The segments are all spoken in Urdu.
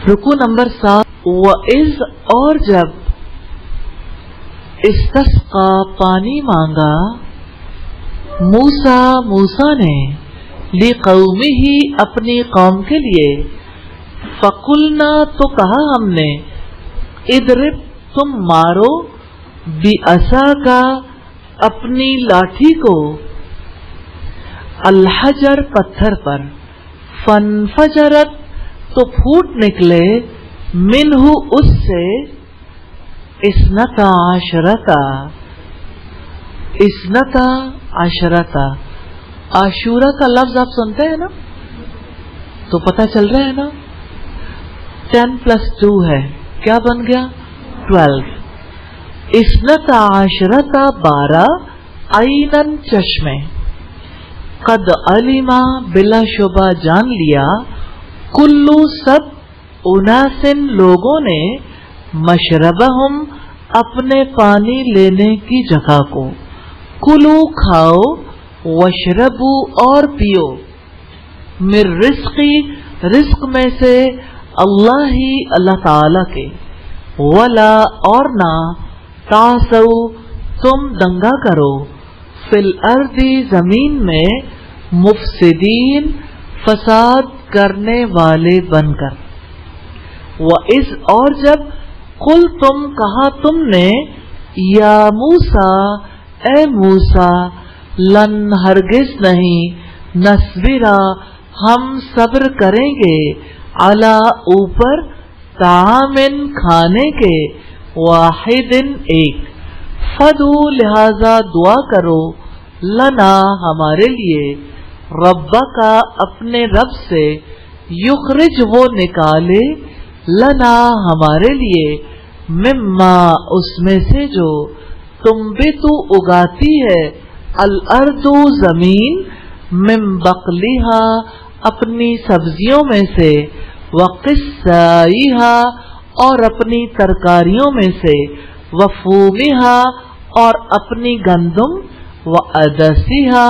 رکو نمبر 7. وَإِذْ اور جب استسقا پانی مانگا موسیٰ نے لِقَوْمِهِ اپنی قوم کے لیے فَقُلْنَا تو کہا ہم نے اضرب تم مارو بِعَصَاكَ اپنی لاٹھی کو الحجر پتھر پر فَانْفَجَرَتْ تو پھوٹ نکلے منہ اس سے اثنتا عشرتا عاشورہ کا لفظ آپ سنتے ہیں نا تو پتہ چل رہا ہے نا 10+2 ہے کیا بن گیا 12. اثنتا عشرتا 12 عینن چشمے قد علما بلا شبہ جان لیا کلو سب اناسن لوگوں نے مشربہم اپنے پانی لینے کی جگہ کو کلو کھاؤ وشربو اور پیو من رزقی رزق میں سے اللہ تعالی کے ولا اور نہ تعصو تم دنگا کرو فی الارض زمین میں مفسدین فساد کرنے والے بن کر. وَإِذْ اور جب قل تم کہا تم نے یا موسیٰ اے موسیٰ لن ہرگز نہیں نصبرا ہم صبر کریں گے علی اوپر طعامن کھانے کے واحد ایک فدو لہذا دعا کرو لنا ہمارے لیے ربک اپنے رب سے یخرج وہ نکالے لنا ہمارے لیے مما اس میں سے جو تنبتو اگاتی ہے الارض زمین من بقلہا اپنی سبزیوں میں سے وقصائہا اور اپنی ترکاریوں میں سے وفومہا اور اپنی گندم وعدسہا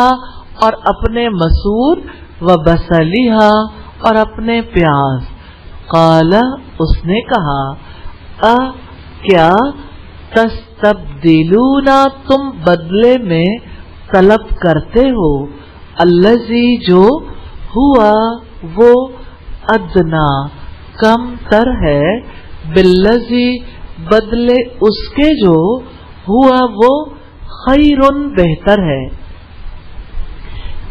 اور اپنے مسور وبصلہا اور اپنے پیاز. قال اس نے کہا کیا تستبدلون تم بدلے میں طلب کرتے ہو الذی جو ہوا وہ ادنا کم تر ہے بالذی بدلے اس کے جو ہوا وہ خیرن بہتر ہے.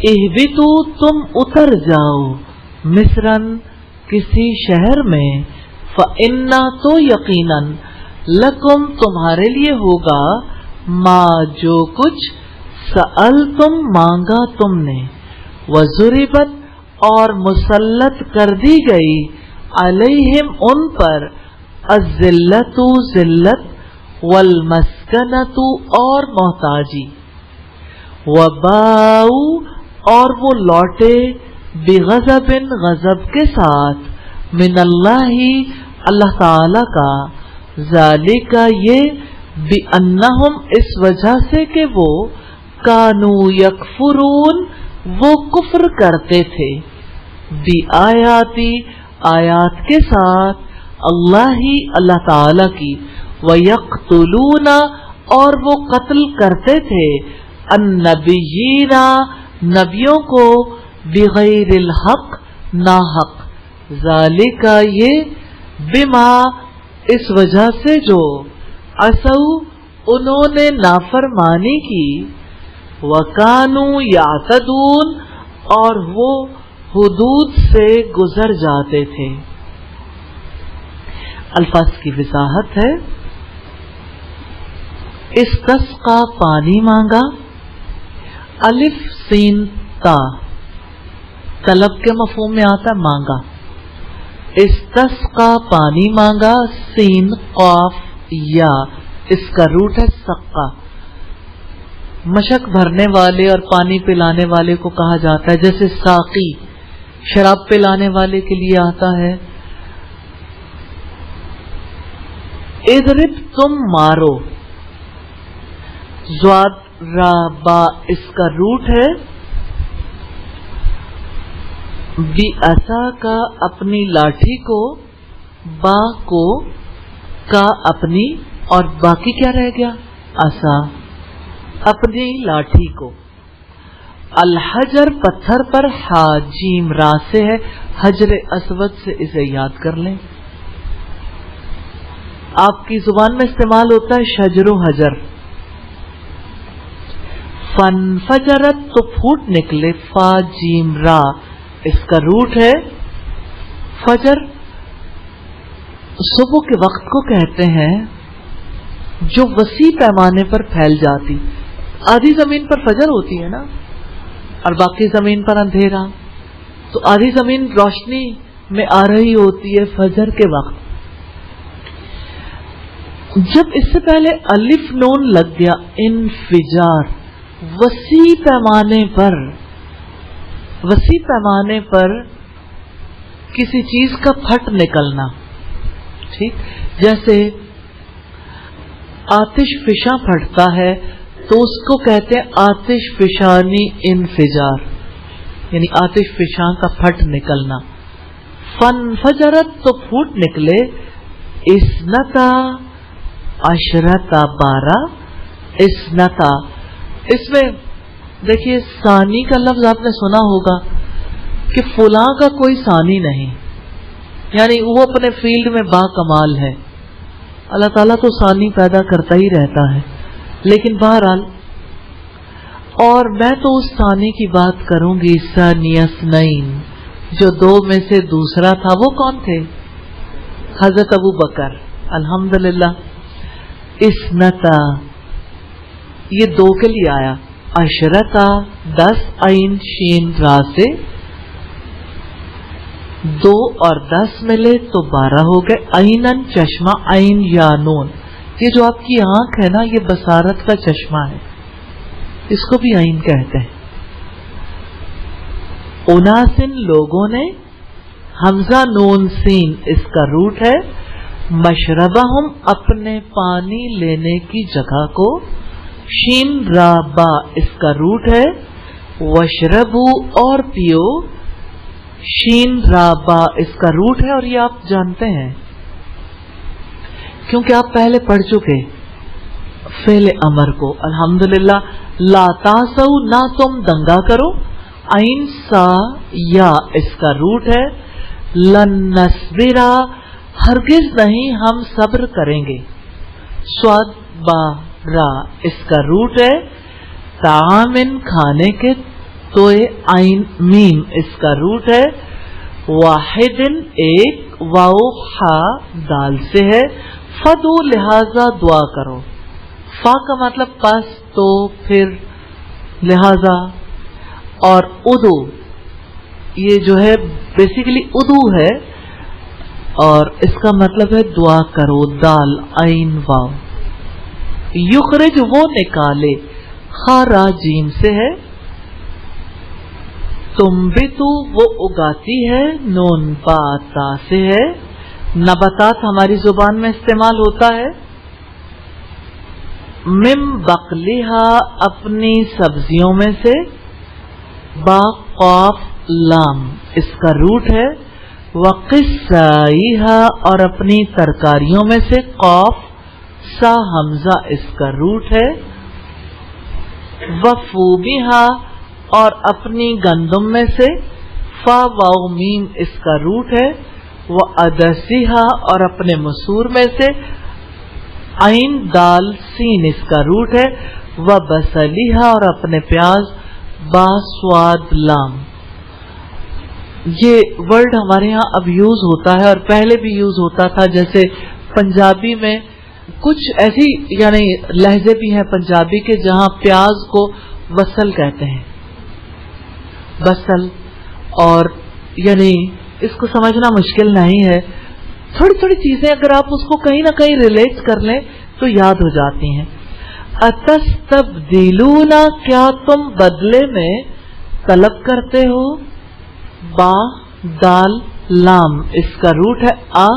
اہبتو تم اتر جاؤ مصرن کسی شہر میں فإنا تو یقیناً لکم تمہارے لیے ہوگا ما جو کچھ سألتم مانگا تم نے وضربت اور مسلط کر دی گئی علیہم ان پر الذلت ذلت والمسکنت اور محتاجی وباؤ اور وہ لوٹے بغضب غضب کے ساتھ من اللہ تعالی کا ذالک یہ بأنہم اس وجہ سے کہ وہ کانو یکفرون وہ کفر کرتے تھے بآیاتی آیات کے ساتھ اللہ تعالی کی ویقتلون اور وہ قتل کرتے تھے النبیین نبیوں کو بغیر الحق ناحق ذالک یہ بما اس وجہ سے جو عصوا انہوں نے نافرمانی کی وکانوا یعتدون اور وہ حدود سے گزر جاتے تھے. الفاظ کی وضاحت ہے استسقا پانی مانگا الف سین تا طلب کے مفہوم میں آتا ہے مانگا. استسقا پانی مانگا سین قاف یا اس کا روٹ ہے سقا. مشک بھرنے والے اور پانی پلانے والے کو کہا جاتا ہے جیسے ساقی شراب پلانے والے کے لیے آتا ہے. اضرب تم مارو زواد را با اس کا روٹ ہے بی عصا کا اپنی لاٹھی کو با کو کا اپنی اور باقی کیا رہ گیا عصا اپنی لاٹھی کو. الحجر پتھر پر ہا جیم را سے ہے حجر اسود سے اسے یاد کر لیں. آپ کی زبان میں استعمال ہوتا ہے شجر و حجر. فن فجرت تو پھوٹ نکلے فا جیم را اس کا روٹ ہے فجر. صبح کے وقت کو کہتے ہیں جو وسیع پیمانے پر پھیل جاتی. آدھی زمین پر فجر ہوتی ہے نا اور باقی زمین پر اندھیرا, تو آدھی زمین روشنی میں آ رہی ہوتی ہے فجر کے وقت. جب اس سے پہلے الف نون لگ گیا انفجار, وسیع پیمانے پر کسی چیز کا پھٹ نکلنا. ٹھیک, جیسے آتش فشاں پھٹتا ہے تو اس کو کہتے ہیں آتش فشانی انفجار, یعنی آتش فشاں کا پھٹ نکلنا. فن فجرت تو پھوٹ نکلے اسنتا عشرتا 12 اسنتا. اس میں دیکھیے ثانی کا لفظ آپ نے سنا ہوگا کہ فلاں کا کوئی ثانی نہیں, یعنی وہ اپنے فیلڈ میں با کمال ہے. اللہ تعالیٰ تو ثانی پیدا کرتا ہی رہتا ہے, لیکن بہرحال اور میں تو اس ثانی کی بات کروں گی ثانی اثنین, جو دو میں سے دوسرا تھا. وہ کون تھے؟ حضرت ابو بکر. الحمدللہ. اسنتا یہ دو کے لیے آیا, عشرتا 10 عین شین را سے 2 اور 10 ملے تو 12 ہو گئے. عینن چشمہ, عین یا نون, یہ جو آپ کی آنکھ ہے نا یہ بصارت کا چشمہ ہے, اس کو بھی عین کہتے ہیں. اناسن لوگوں نے, حمزہ نون سین اس کا روٹ ہے. مشربہم اپنے پانی لینے کی جگہ کو, شین را با اس کا روٹ ہے. وشربو اور پیو, شین را با اس کا روٹ ہے. اور یہ آپ جانتے ہیں کیونکہ آپ پہلے پڑھ چکے فعل امر کو. الحمدللہ. لا تاسو نہ تم دنگا کرو, عین سا یا اس کا روٹ ہے. لن نصبرا ہرگز نہیں ہم صبر کریں گے. سواد با را اس کا روٹ ہے. طعامن کھانے کے, تو عین میم اس کا روٹ ہے. واحدن ایک, واو ہا دال سے ہے. فدو لہذا دعا کرو. فا کا مطلب پس, تو, پھر, لہذا. اور ادو یہ جو ہے بیسیکلی ادو ہے اور اس کا مطلب ہے دعا کرو. دال عین واو. یخرج وہ نکالے, خارا جیم سے ہے. تنبتو وہ اگاتی ہے, نون با تا سے ہے. نباتات ہماری زبان میں استعمال ہوتا ہے. مم بقلیہا اپنی سبزیوں میں سے. با قاف لام اس کا روٹ ہے. وقصائہا اور اپنی ترکاریوں میں سے. قاف سا حمزہ اس کا روٹ ہے. وفومہا اور اپنی گندم میں سے. فا واو میم اس کا روٹ ہے. وعدسہا اور اپنے مسور میں سے. عین دال سین اس کا روٹ ہے. وبصلیہا اور اپنے پیاز. با سواد لام. یہ ورڈ ہمارے یہاں اب یوز ہوتا ہے اور پہلے بھی یوز ہوتا تھا. جیسے پنجابی میں کچھ ایسی یعنی لہجے بھی ہیں پنجابی کے جہاں پیاز کو بصل کہتے ہیں, بصل. اور یعنی اس کو سمجھنا مشکل نہیں ہے. تھوڑی تھوڑی چیزیں اگر آپ اس کو کہیں نہ کہیں ریلیٹ کر لیں تو یاد ہو جاتی ہیں. اتستبدلون کیا تم بدلے میں طلب کرتے ہو. با دال لام اس کا روٹ ہے. آ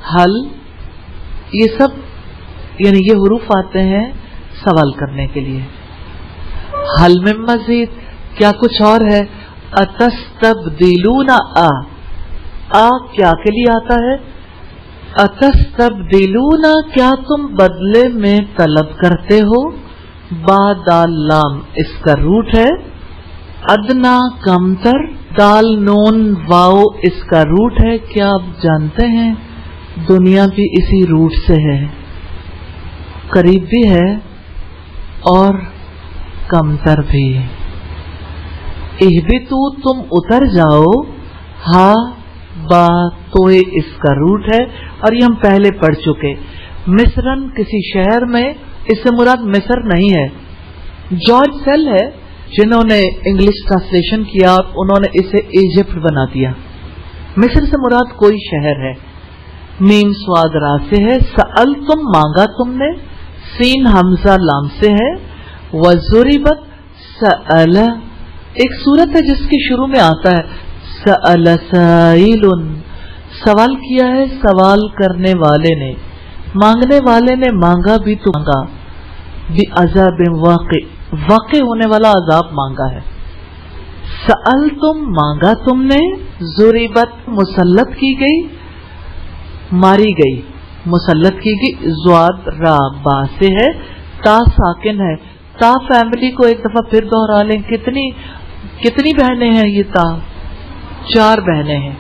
حل, یہ سب یعنی یہ حروف آتے ہیں سوال کرنے کے لیے. حل میں مزید, کیا کچھ اور ہے. اتستبدلون کیا کے لیے آتا ہے؟ اتستبدلون، کیا تم بدلے میں طلب کرتے ہو؟ با دال لام اس کا روٹ ہے، ادنا کمتر، دال نون واؤ اس کا روٹ ہے. کیا آپ جانتے ہیں دنیا بھی اسی روٹ سے ہے، قریب بھی ہے اور کمتر بھی. اہبتو تم اتر جاؤ، ہا با تو اس کا روٹ ہے اور یہ ہم پہلے پڑھ چکے. مصرن کسی شہر میں، اس سے مراد مصر نہیں ہے، جارج سیل ہے جنہوں نے انگلش ٹرانسلیشن کیا اور انہوں نے اسے ایجپٹ بنا دیا. مصر سے مراد کوئی شہر ہے. میم سواد را سے ہے. سأل تم مانگا تم نے، سین حمزہ لام سے ہے. وضربت سأل ایک صورت ہے جس کے شروع میں آتا ہے سأل سائل، سوال کیا ہے سوال کرنے والے نے، مانگنے والے نے مانگا بھی تو مانگا، بعذاب واقع، واقع ہونے والا عذاب مانگا ہے. سأل تم مانگا تم نے، ضربت مسلط کی گئی، ماری گئی، مسلط کی گئی. زواد را با سے ہے. تا ساکن ہے. تا فیملی کو ایک دفعہ پھر دوہرا لیں. کتنی بہنیں ہیں یہ تا؟ 4 بہنیں ہیں.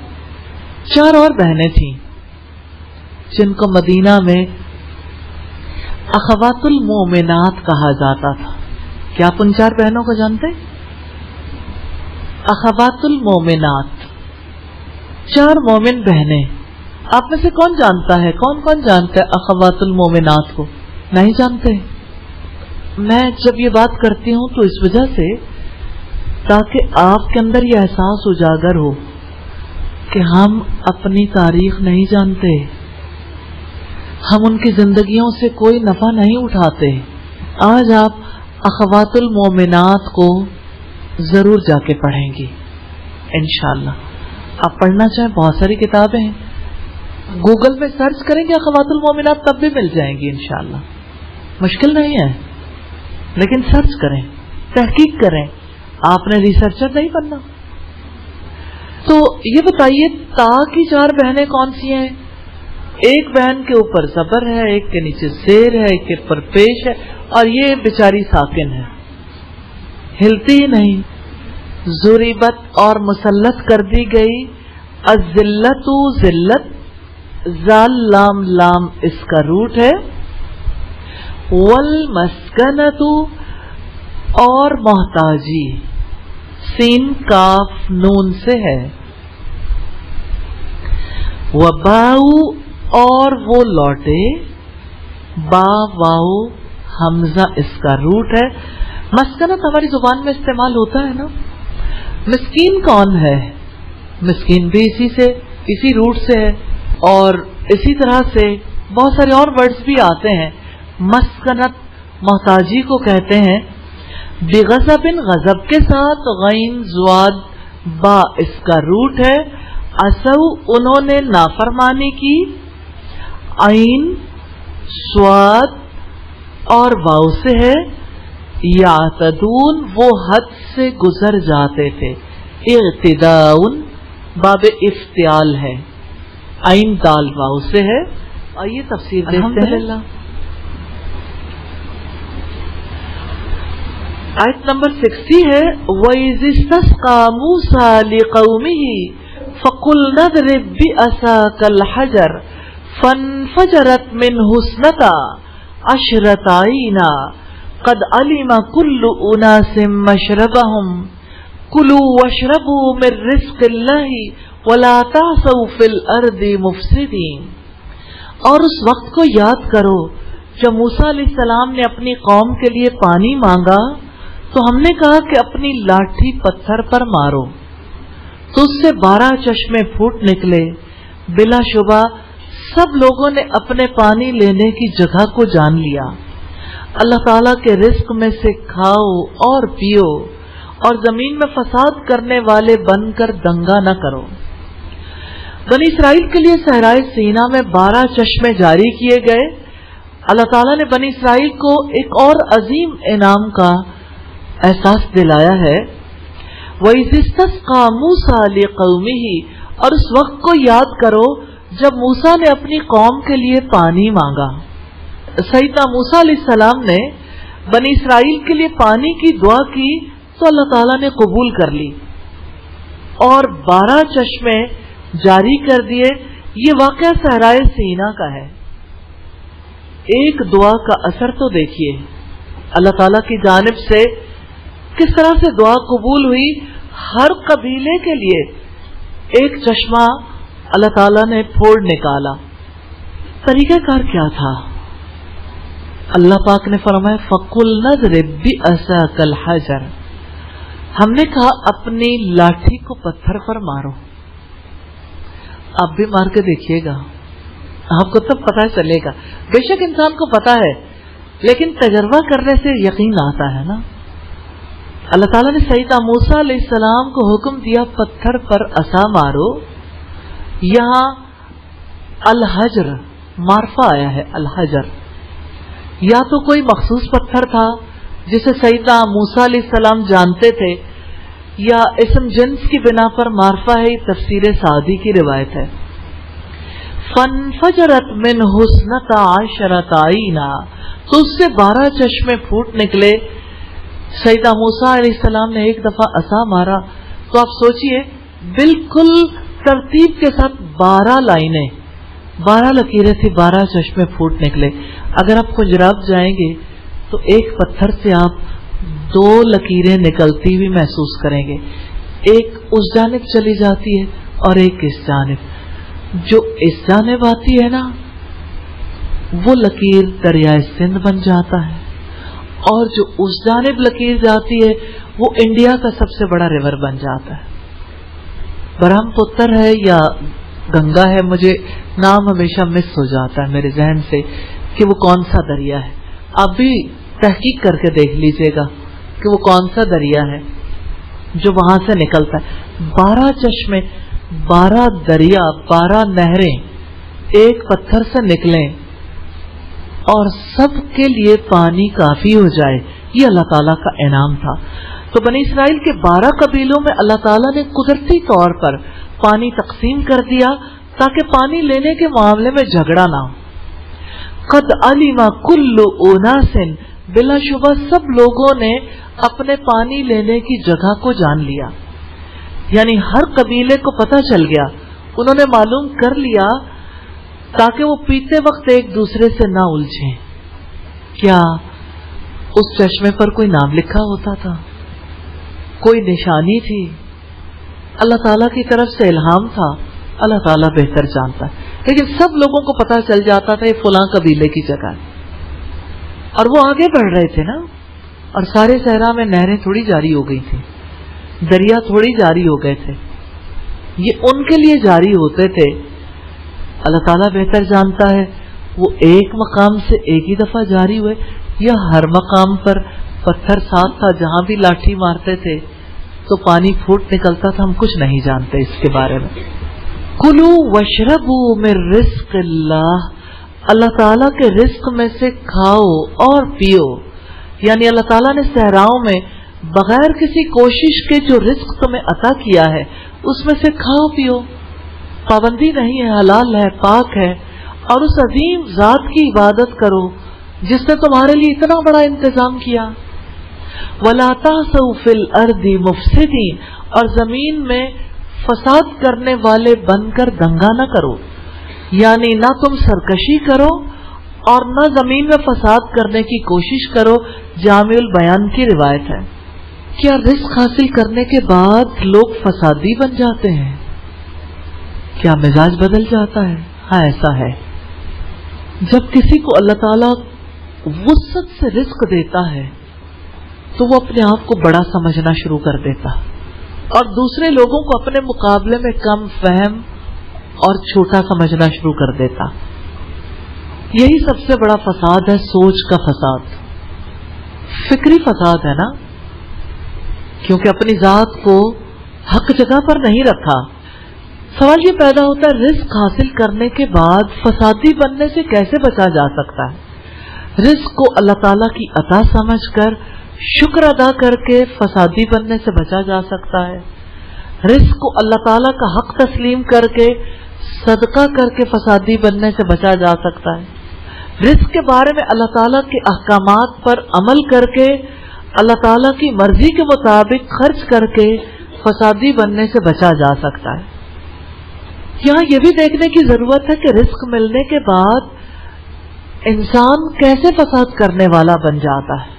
4 اور بہنیں تھیں جن کو مدینہ میں اخوات المومنات کہا جاتا تھا. کیا آپ ان 4 بہنوں کو جانتے؟ اخوات المومنات، 4 مومن بہنیں. آپ میں سے کون جانتا ہے، کون کون جانتا ہے اخوات المومنات کو؟ نہیں جانتے؟ میں جب یہ بات کرتی ہوں تو اس وجہ سے تاکہ آپ کے اندر یہ احساس اجاگر ہو کہ ہم اپنی تاریخ نہیں جانتے، ہم ان کی زندگیوں سے کوئی نفع نہیں اٹھاتے. آج آپ اخوات المومنات کو ضرور جا کے پڑھیں گی انشاءاللہ. آپ پڑھنا چاہیں بہت ساری کتابیں ہیں، گوگل میں سرچ کریں گے اخوات المومنات تب بھی مل جائیں گی انشاءاللہ. مشکل نہیں ہے لیکن سرچ کریں، تحقیق کریں. آپ نے ریسرچر نہیں بننا. تو یہ بتائیے تا کی 4 بہنیں کون سی ہیں؟ ایک بہن کے اوپر زبر ہے، ایک کے نیچے زیر ہے، ایک کے اوپر پیش ہے اور یہ بیچاری ساکن ہے، ہلتی ہی نہیں. ضربت اور مسلط کر دی گئی. الذلت ذلت، زال لام لام اس کا روٹ ہے. والمسکنۃ اور محتاجی، سین کاف نون سے ہے. وباؤ اور وہ لوٹے، با واؤ حمزہ اس کا روٹ ہے. مسکنت ہماری زبان میں استعمال ہوتا ہے نا. مسکین کون ہے؟ مسکین بھی اسی روٹ سے ہے اور اسی طرح سے بہت سارے اور ورڈز بھی آتے ہیں. مسکنت محتاجی کو کہتے ہیں. بغضب غضب کے ساتھ، غین زواد با اس کا روٹ ہے. اسو انہوں نے نافرمانی کی، عین سواد اور واو سے ہے. یعتدون وہ حد سے گزر جاتے تھے. اعتداؤن باب افتعال ہے، عین دال واو سے ہے. آئیے تفسیر دیکھتے ہیں. آیت نمبر 60 ہے. وَإِذِ اسْتَسْقَىٰ مُوسَىٰ لِقَوْمِهِ فَقُلْنَا اضْرِب بِّعَصَاكَ الْحَجَرَ فَانفَجَرَتْ مِنْهُ اثْنَتَا عَشْرَةَ عَيْنًا قَدْ عَلِمَ كُلُّ أُنَاسٍ مَّشْرَبَهُمْ كُلُوا وَاشْرَبُوا مِن رِّزْقِ اللَّهِ وَلَا تَعْثَوْا فِي الْأَرْضِ مُفْسِدِينَ. اور اس وقت کو یاد کرو جب موسیٰ علیہ السلام نے اپنی قوم کے لیے پانی مانگا تو ہم نے کہا کہ اپنی لاٹھی پتھر پر مارو تو اس سے 12 چشمے پھوٹ نکلے. بلا شبہ سب لوگوں نے اپنے پانی لینے کی جگہ کو جان لیا. اللہ تعالیٰ کے رزق میں سے کھاؤ اور پیو اور زمین میں فساد کرنے والے بن کر دنگا نہ کرو. بنی اسرائیل کے لیے صحرائے سینا میں 12 چشمے جاری کیے گئے. اللہ تعالیٰ نے بنی اسرائیل کو ایک اور عظیم انعام کا احساس دلایا ہے. وَإِذِ اسْتَسْقَىٰ مُوسَىٰ لِقَوْمِهِ اور اس وقت کو یاد کرو جب موسیٰ نے اپنی قوم کے لیے پانی مانگا. سیدنا موسیٰ علیہ السلام نے بنی اسرائیل کے لیے پانی کی دعا کی تو اللہ تعالیٰ نے قبول کر لی اور 12 چشمے جاری کر دیے. یہ واقعہ صحرائے سینا کا ہے. ایک دعا کا اثر تو دیکھیے اللہ تعالیٰ کی جانب سے کس طرح سے دعا قبول ہوئی. ہر قبیلے کے لیے ایک چشمہ اللہ تعالیٰ نے پھوڑ نکالا. طریقہ کار کیا تھا؟ اللہ پاک نے فرمایا فَقُلْنَا اضْرِب بِعَصَاكَ الْحَجَرَ. ہم نے کہا اپنی لاٹھی کو پتھر پر مارو. آپ بھی مار کے دیکھیے گا, آپ کو تب پتہ چلے گا. بے شک انسان کو پتا ہے لیکن تجربہ کرنے سے یقین آتا ہے نا. اللہ تعالیٰ نے سیدنا موسیٰ علیہ السلام کو حکم دیا پتھر پر عصا مارو. یہاں الحجر معرفہ آیا ہے. الحجر یا تو کوئی مخصوص پتھر تھا جسے سیدنا موسیٰ علیہ السلام جانتے تھے, یا اسم جنس کی بنا پر معرفہ ہے. تفسیر سعدی کی روایت ہے. فَانْفَجَرَتْ مِنْهُ اثْنَتَا عَشْرَةَ عَيْنًا, تو اس سے 12 چشمے پھوٹ نکلے. سیدنا موسیٰ علیہ السلام نے ایک دفعہ عصا مارا تو آپ سوچئے بالکل ترتیب کے ساتھ 12 لائنیں, 12 لکیریں تھی, 12 چشمے پھوٹ نکلے. اگر آپ خجراب جائیں گے تو ایک پتھر سے آپ 2 لکیریں نکلتی ہوئی محسوس کریں گے. ایک اس جانب چلی جاتی ہے اور ایک اس جانب. جو اس جانب آتی ہے نا وہ لکیر دریائے سندھ بن جاتا ہے, اور جو اس جانب لکیر جاتی ہے وہ انڈیا کا سب سے بڑا ریور بن جاتا ہے. برہم پتر ہے یا گنگا ہے, مجھے نام ہمیشہ مس ہو جاتا ہے میرے ذہن سے کہ وہ کون سا دریا ہے. آپ بھی تحقیق کر کے دیکھ لیجئے گا کہ وہ کون سا دریا ہے جو وہاں سے نکلتا ہے. 12 چشمے, 12 دریا, 12 نہریں ایک پتھر سے نکلیں اور سب کے لیے پانی کافی ہو جائے, یہ اللہ تعالیٰ کا انعام تھا. تو بنی اسرائیل کے 12 قبیلوں میں اللہ تعالیٰ نے قدرتی طور پر پانی تقسیم کر دیا تاکہ پانی لینے کے معاملے میں جھگڑا نہ ہو. قد علم کل اناس, بلا شبہ سب لوگوں نے اپنے پانی لینے کی جگہ کو جان لیا. یعنی ہر قبیلے کو پتہ چل گیا, انہوں نے معلوم کر لیا تاکہ وہ پیتے وقت ایک دوسرے سے نہ الجھیں. کیا اس چشمے پر کوئی نام لکھا ہوتا تھا؟ کوئی نشانی تھی؟ اللہ تعالیٰ کی طرف سے الہام تھا؟ اللہ تعالیٰ بہتر جانتا ہے. لیکن سب لوگوں کو پتہ چل جاتا تھا یہ فلاں قبیلے کی جگہ ہے, اور وہ آگے بڑھ رہے تھے نا. اور سارے صحرا میں نہریں تھوڑی جاری ہو گئی تھی, دریا تھوڑی جاری ہو گئے تھے, یہ ان کے لیے جاری ہوتے تھے. اللہ تعالیٰ بہتر جانتا ہے وہ ایک مقام سے ایک ہی دفعہ جاری ہوئے یا ہر مقام پر پتھر ساتھ تھا جہاں بھی لاٹھی مارتے تھے تو پانی پھوٹ نکلتا تھا. ہم کچھ نہیں جانتے اس کے بارے میں. کلو واشربوا من رزق اللہ, اللہ تعالیٰ کے رزق میں سے کھاؤ اور پیو. یعنی اللہ تعالیٰ نے صحراؤں میں بغیر کسی کوشش کے جو رزق تمہیں عطا کیا ہے اس میں سے کھاؤ پیو. پابندی نہیں ہے, حلال ہے, پاک ہے, اور اس عظیم ذات کی عبادت کرو جس نے تمہارے لیے اتنا بڑا انتظام کیا. وَلَا تَعْثَوْا فِي الْأَرْضِ مُفْسِدِينَ, اور زمین میں فساد کرنے والے بن کر دنگا نہ کرو. یعنی نہ تم سرکشی کرو اور نہ زمین میں فساد کرنے کی کوشش کرو. جامع البیان کی روایت ہے. کیا رزق حاصل کرنے کے بعد لوگ فسادی بن جاتے ہیں؟ کیا مزاج بدل جاتا ہے؟ ہاں ایسا ہے. جب کسی کو اللہ تعالیٰ وسعت سے رزق دیتا ہے تو وہ اپنے آپ کو بڑا سمجھنا شروع کر دیتا اور دوسرے لوگوں کو اپنے مقابلے میں کم فہم اور چھوٹا سمجھنا شروع کر دیتا. یہی سب سے بڑا فساد ہے, سوچ کا فساد, فکری فساد ہے نا, کیونکہ اپنی ذات کو حق جگہ پر نہیں رکھا. سوال یہ پیدا ہوتا ہے رزق حاصل کرنے کے بعد فسادی بننے سے کیسے بچا جا سکتا ہے؟ رزق کو اللہ تعالیٰ کی عطا سمجھ کر شکر ادا کر کے فسادی بننے سے بچا جا سکتا ہے. رزق کو اللہ تعالیٰ کا حق تسلیم کر کے صدقہ کر کے فسادی بننے سے بچا جا سکتا ہے۔ رزق کے بارے میں اللہ تعالیٰ کے احکامات پر عمل کر کے اللہ تعالیٰ کی مرضی کے مطابق خرچ کر کے فسادی بننے سے بچا جا سکتا ہے۔ یہاں یہ بھی دیکھنے کی ضرورت ہے کہ رزق ملنے کے بعد انسان کیسے فساد کرنے والا بن جاتا ہے۔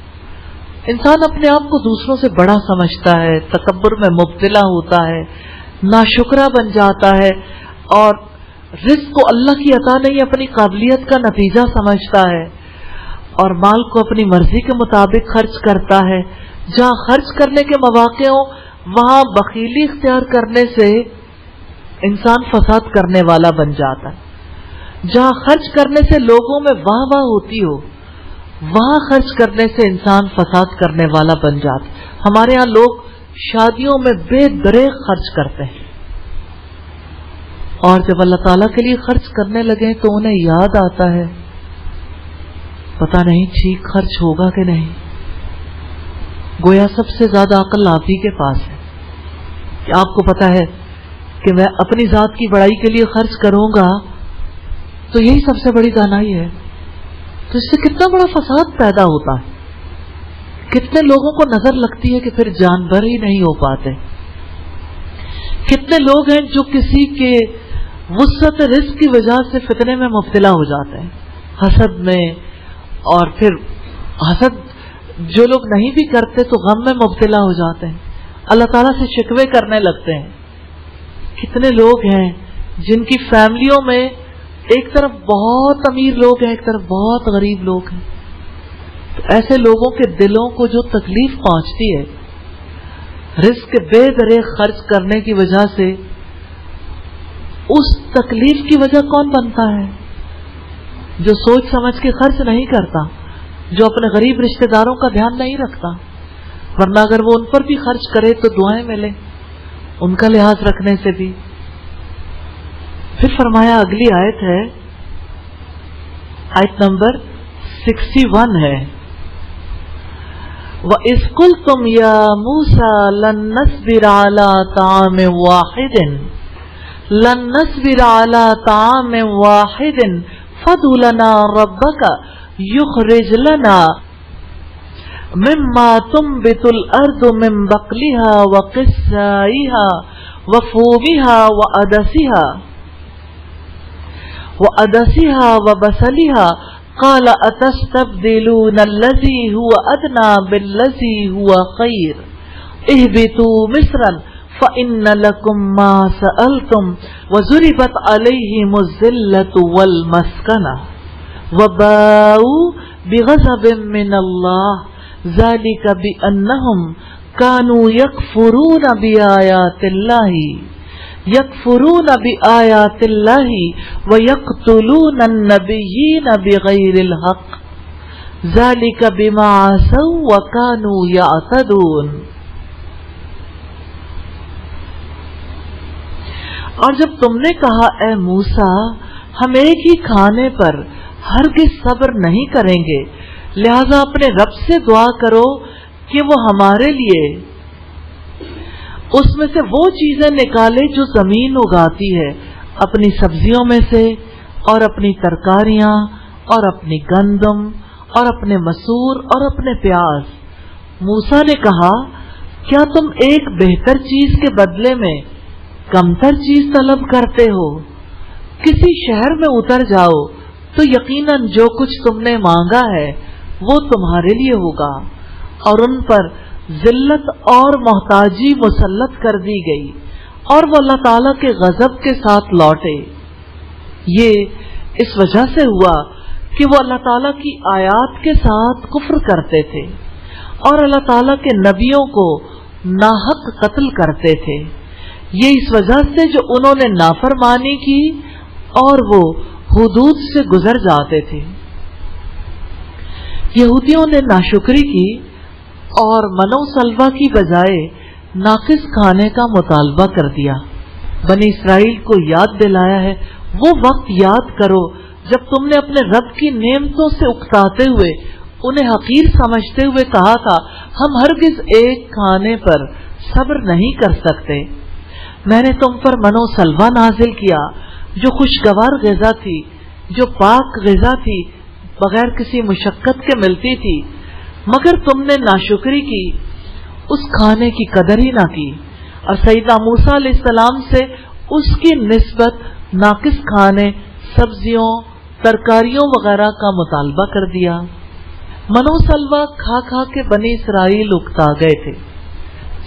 انسان اپنے آپ کو دوسروں سے بڑا سمجھتا ہے، تکبر میں مبتلا ہوتا ہے، ناشکرا بن جاتا ہے، اور رزق کو اللہ کی عطا نہیں اپنی قابلیت کا نتیجہ سمجھتا ہے، اور مال کو اپنی مرضی کے مطابق خرچ کرتا ہے۔ جہاں خرچ کرنے کے مواقع ہوں وہاں بخیلی اختیار کرنے سے انسان فساد کرنے والا بن جاتا ہے۔ جہاں خرچ کرنے سے لوگوں میں واہ واہ ہوتی ہو وہاں خرچ کرنے سے انسان فساد کرنے والا بن جاتا ہے۔ ہمارے ہاں لوگ شادیوں میں بے دریغ خرچ کرتے ہیں، اور جب اللہ تعالیٰ کے لیے خرچ کرنے لگے تو انہیں یاد آتا ہے پتہ نہیں ٹھیک خرچ ہوگا کہ نہیں۔ گویا سب سے زیادہ عقل آپ ہی کے پاس ہے کہ آپ کو پتہ ہے کہ میں اپنی ذات کی بڑائی کے لیے خرچ کروں گا تو یہی سب سے بڑی دانائی ہے۔ تو اس سے کتنا بڑا فساد پیدا ہوتا ہے، کتنے لوگوں کو نظر لگتی ہے کہ پھر جانور ہی نہیں ہو پاتے، کتنے لوگ ہیں جو کسی کے وسعت رزق کی وجہ سے فتنے میں مبتلا ہو جاتے ہیں، حسد میں، اور پھر حسد جو لوگ نہیں بھی کرتے تو غم میں مبتلا ہو جاتے ہیں، اللہ تعالیٰ سے شکوے کرنے لگتے ہیں۔ کتنے لوگ ہیں جن کی فیملیوں میں ایک طرف بہت امیر لوگ ہیں، ایک طرف بہت غریب لوگ ہیں، تو ایسے لوگوں کے دلوں کو جو تکلیف پہنچتی ہے رزق کے بے دریغ خرچ کرنے کی وجہ سے، اس تکلیف کی وجہ کون بنتا ہے؟ جو سوچ سمجھ کے خرچ نہیں کرتا، جو اپنے غریب رشتہ داروں کا دھیان نہیں رکھتا، ورنہ اگر وہ ان پر بھی خرچ کرے تو دعائیں ملیں ان کا لحاظ رکھنے سے بھی۔ پھر فرمایا اگلی آیت ہے، آیت نمبر 61 ہے، وَإِذْ قُلْتُمْ يَا مُوسَى لَن نَّصْبِرَ عَلَىٰ طَعَامٍ وَاحِدٍ فَادْعُ لَنَا رَبَّكَ يُخْرِجْ لَنَا مِمَّا تُنبِتُ الْأَرْضُ مِن بَقْلِهَا وَقِثَّائِهَا وَفُومِهَا وَعَدَسِهَا وَبَصَلِهَا قَالَ أَتَسْتَبْدِلُونَ الَّذِي هُوَ أَدْنَىٰ بِالَّذِي هُوَ خَيْرٌ اهْبِطُوا مِصْرًا فَإِنَّ لَكُم مَّا سَأَلْتُمْ وَضُرِبَتْ عَلَيْهِمُ الذِّلَّةُ وَالْمَسْكَنَةُ وَبَاءُوا بِغَضَبٍ مِّنَ اللَّهِ ذَلِكَ بِأَنَّهُمْ كَانُوا يَكْفُرُونَ بِآيَاتِ اللَّهِ وَيَقْتُلُونَ النَّبِيِّينَ بِغَيْرِ الْحَقِّ ذَلِكَ بِمَا عَصَوْا وَكَانُوا يَعْتَدُونَ۔ اور جب تم نے کہا اے موسیٰ ہم ایک ہی کھانے پر ہرگز صبر نہیں کریں گے، لہذا اپنے رب سے دعا کرو کہ وہ ہمارے لیے اس میں سے وہ چیزیں نکالے جو زمین اگاتی ہے، اپنی سبزیوں میں سے، اور اپنی ترکاریاں، اور اپنی گندم، اور اپنے مسور، اور اپنے پیاز۔ موسیٰ نے کہا کیا تم ایک بہتر چیز کے بدلے میں کمتر چیز طلب کرتے ہو؟ کسی شہر میں اتر جاؤ تو یقیناً جو کچھ تم نے مانگا ہے وہ تمہارے لیے ہوگا، اور ان پر ذلت اور محتاجی مسلط کر دی گئی، اور وہ اللہ تعالیٰ کے غضب کے ساتھ لوٹے۔ یہ اس وجہ سے ہوا کہ وہ اللہ تعالیٰ کی آیات کے ساتھ کفر کرتے تھے، اور اللہ تعالیٰ کے نبیوں کو ناحق قتل کرتے تھے۔ یہ اس وجہ سے جو انہوں نے نافرمانی کی اور وہ حدود سے گزر جاتے تھے۔ یہودیوں نے ناشکری کی اور منو سلوہ کی بجائے ناقص کھانے کا مطالبہ کر دیا۔ بنی اسرائیل کو یاد دلایا ہے وہ وقت یاد کرو جب تم نے اپنے رب کی نعمتوں سے اکتاتے ہوئے انہیں حقیر سمجھتے ہوئے کہا تھا ہم ہرگز ایک کھانے پر صبر نہیں کر سکتے، میں نے تم پر منو سلوا نازل کیا جو خوشگوار غذا تھی، جو پاک غذا تھی، بغیر کسی مشقت کے ملتی تھی، مگر تم نے ناشکری کی، اس کھانے کی قدر ہی نہ کی، اور سیدنا موسیٰ علیہ السلام سے اس کی نسبت ناقص کھانے، سبزیوں، ترکاریوں وغیرہ کا مطالبہ کر دیا۔ منو سلوا کھا کھا کے بنی اسرائیل اکتا گئے تھے،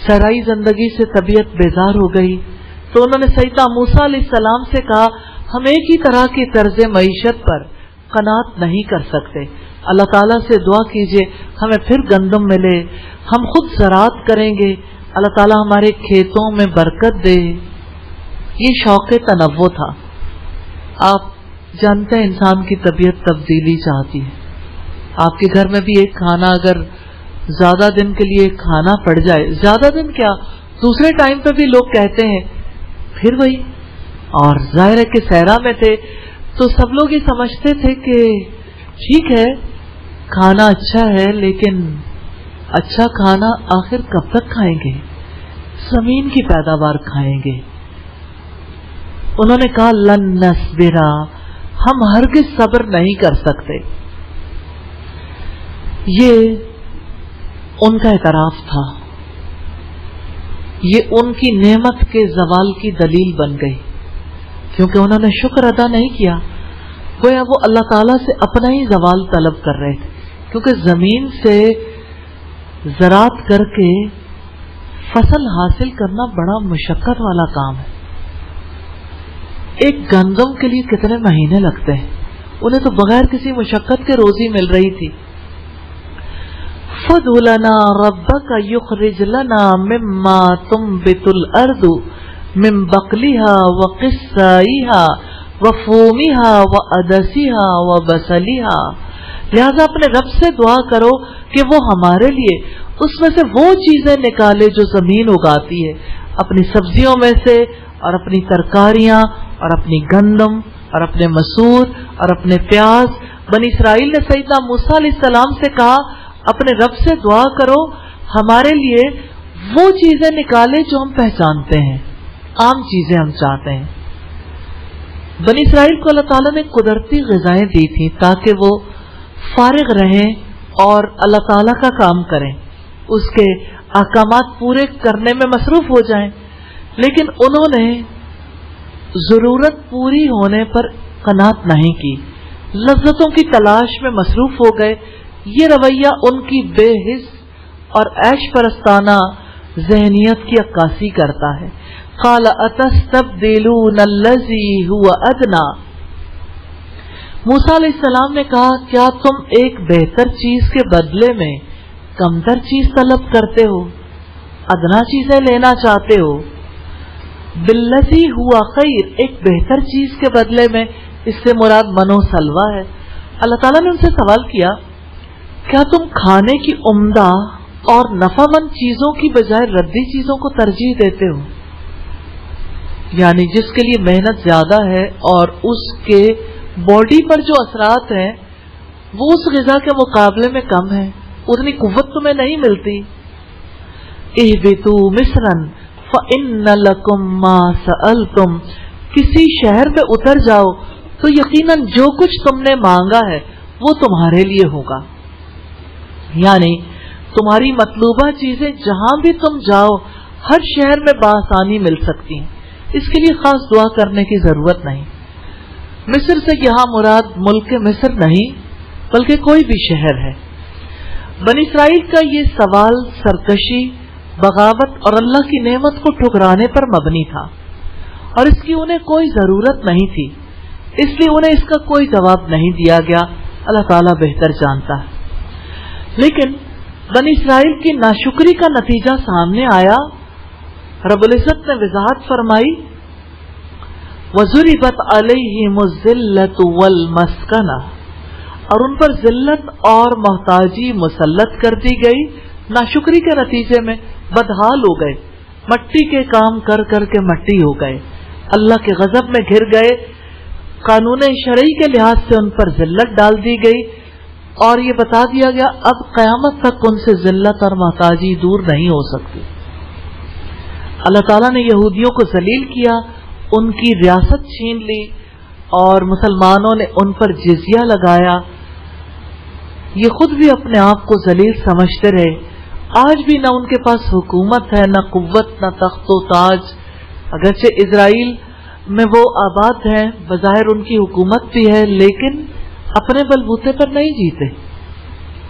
صحرائی زندگی سے طبیعت بیزار ہو گئی، تو انہوں نے سیدنا موسیٰ علیہ السلام سے کہا ہم ایک ہی طرح کی طرز معیشت پر قناعت نہیں کر سکتے، اللہ تعالیٰ سے دعا کیجئے ہمیں پھر گندم ملے، ہم خود زراعت کریں گے، اللہ تعالیٰ ہمارے کھیتوں میں برکت دے۔ یہ شوق تنوع تھا۔ آپ جانتے ہیں انسان کی طبیعت تبدیلی چاہتی ہے، آپ کے گھر میں بھی ایک کھانا اگر زیادہ دن کے لیے کھانا پڑ جائے، زیادہ دن کیا دوسرے ٹائم پہ بھی لوگ کہتے ہیں پھر وہی، اور ظاہر ہے کہ صحرا میں تھے تو سب لوگ یہ سمجھتے تھے کہ ٹھیک ہے کھانا اچھا ہے لیکن اچھا کھانا آخر کب تک کھائیں گے، زمین کی پیداوار کھائیں گے۔ انہوں نے کہا لن نصبرا، ہم ہرگز صبر نہیں کر سکتے۔ یہ ان کا اعتراف تھا، یہ ان کی نعمت کے زوال کی دلیل بن گئی، کیونکہ انہوں نے شکر ادا نہیں کیا، گویا وہ اللہ تعالیٰ سے اپنا ہی زوال طلب کر رہے تھے، کیونکہ زمین سے زراعت کر کے فصل حاصل کرنا بڑا مشقت والا کام ہے۔ ایک گندم کے لیے کتنے مہینے لگتے ہیں، انہیں تو بغیر کسی مشقت کے روزی مل رہی تھی۔ فَادْعُ لَنَا رَبَّكَ يُخْرِجْ لَنَا مِمَّا تُنبِتُ الْأَرْضُ مِن بَقْلِهَا وَقِثَّائِهَا وَفُومِهَا وَعَدَسِهَا وَبَصَلِهَا، لہذا اپنے رب سے دعا کرو کہ وہ ہمارے لیے اس میں سے وہ چیزیں نکالے جو زمین اگاتی ہے، اپنی سبزیوں میں سے، اور اپنی ترکاریاں، اور اپنی گندم، اور اپنے مسور، اور اپنے پیاز۔ بنی اسرائیل نے سیدنا موسیٰ علیہ السلام سے کہا اپنے رب سے دعا کرو ہمارے لیے وہ چیزیں نکالے جو ہم پہچانتے ہیں، عام چیزیں ہم چاہتے ہیں۔ بنی اسرائیل کو اللہ تعالیٰ نے قدرتی غذائیں دی تھیں تاکہ وہ فارغ رہیں اور اللہ تعالیٰ کا کام کریں، اس کے احکامات پورے کرنے میں مصروف ہو جائیں، لیکن انہوں نے ضرورت پوری ہونے پر قناعت نہیں کی، لذتوں کی تلاش میں مصروف ہو گئے۔ یہ رویہ ان کی بے حس اور عیش پرستانہ ذہنیت کی عکاسی کرتا ہے۔ قال اتستبدلون الذی هو ادنی، موسیٰ علیہ السلام نے کہا کیا تم ایک بہتر چیز کے بدلے میں کمتر چیز طلب کرتے ہو، ادنا چیزیں لینا چاہتے ہو؟ بالذی ہوا خیر، ایک بہتر چیز کے بدلے میں، اس سے مراد منو سلوا ہے۔ اللہ تعالیٰ نے ان سے سوال کیا کیا تم کھانے کی عمدہ اور نفع مند چیزوں کی بجائے ردی چیزوں کو ترجیح دیتے ہو؟ یعنی جس کے لیے محنت زیادہ ہے اور اس کے باڈی پر جو اثرات ہیں وہ اس غذا کے مقابلے میں کم ہے، اتنی قوت تمہیں نہیں ملتی۔ اہبطوا مصرا فإن لکم ما سألتم، کسی شہر میں اتر جاؤ تو یقیناً جو کچھ تم نے مانگا ہے وہ تمہارے لیے ہوگا، یعنی تمہاری مطلوبہ چیزیں جہاں بھی تم جاؤ ہر شہر میں بآسانی مل سکتی ہیں، اس کے لیے خاص دعا کرنے کی ضرورت نہیں۔ مصر سے یہاں مراد ملک مصر نہیں بلکہ کوئی بھی شہر ہے۔ بنی اسرائیل کا یہ سوال سرکشی، بغاوت اور اللہ کی نعمت کو ٹھکرانے پر مبنی تھا، اور اس کی انہیں کوئی ضرورت نہیں تھی، اس لیے انہیں اس کا کوئی جواب نہیں دیا گیا، اللہ تعالیٰ بہتر جانتا ہے۔ لیکن بنی اسرائیل کی ناشکری کا نتیجہ سامنے آیا۔ رب العزت نے وضاحت فرمائی وَضُرِبَتْ عَلَيْهِمُ الذِّلَّةُ وَالْمَسْكَنَةُ، اور ان پر ذلت اور محتاجی مسلط کر دی گئی، ناشکری کے نتیجے میں بدحال ہو گئے، مٹی کے کام کر کر کے مٹی ہو گئے، اللہ کے غضب میں گھر گئے، قانون شرعی کے لحاظ سے ان پر ذلت ڈال دی گئی، اور یہ بتا دیا گیا اب قیامت تک ان سے ذلت اور محتاجی دور نہیں ہو سکتی۔ اللہ تعالیٰ نے یہودیوں کو ذلیل کیا، ان کی ریاست چھین لی اور مسلمانوں نے ان پر جزیہ لگایا. یہ خود بھی اپنے آپ کو ذلیل سمجھتے رہے. آج بھی نہ ان کے پاس حکومت ہے، نہ قوت، نہ تخت و تاج. اگرچہ اسرائیل میں وہ آباد ہیں، بظاہر ان کی حکومت بھی ہے، لیکن اپنے بلبوتے پر نہیں جیتے.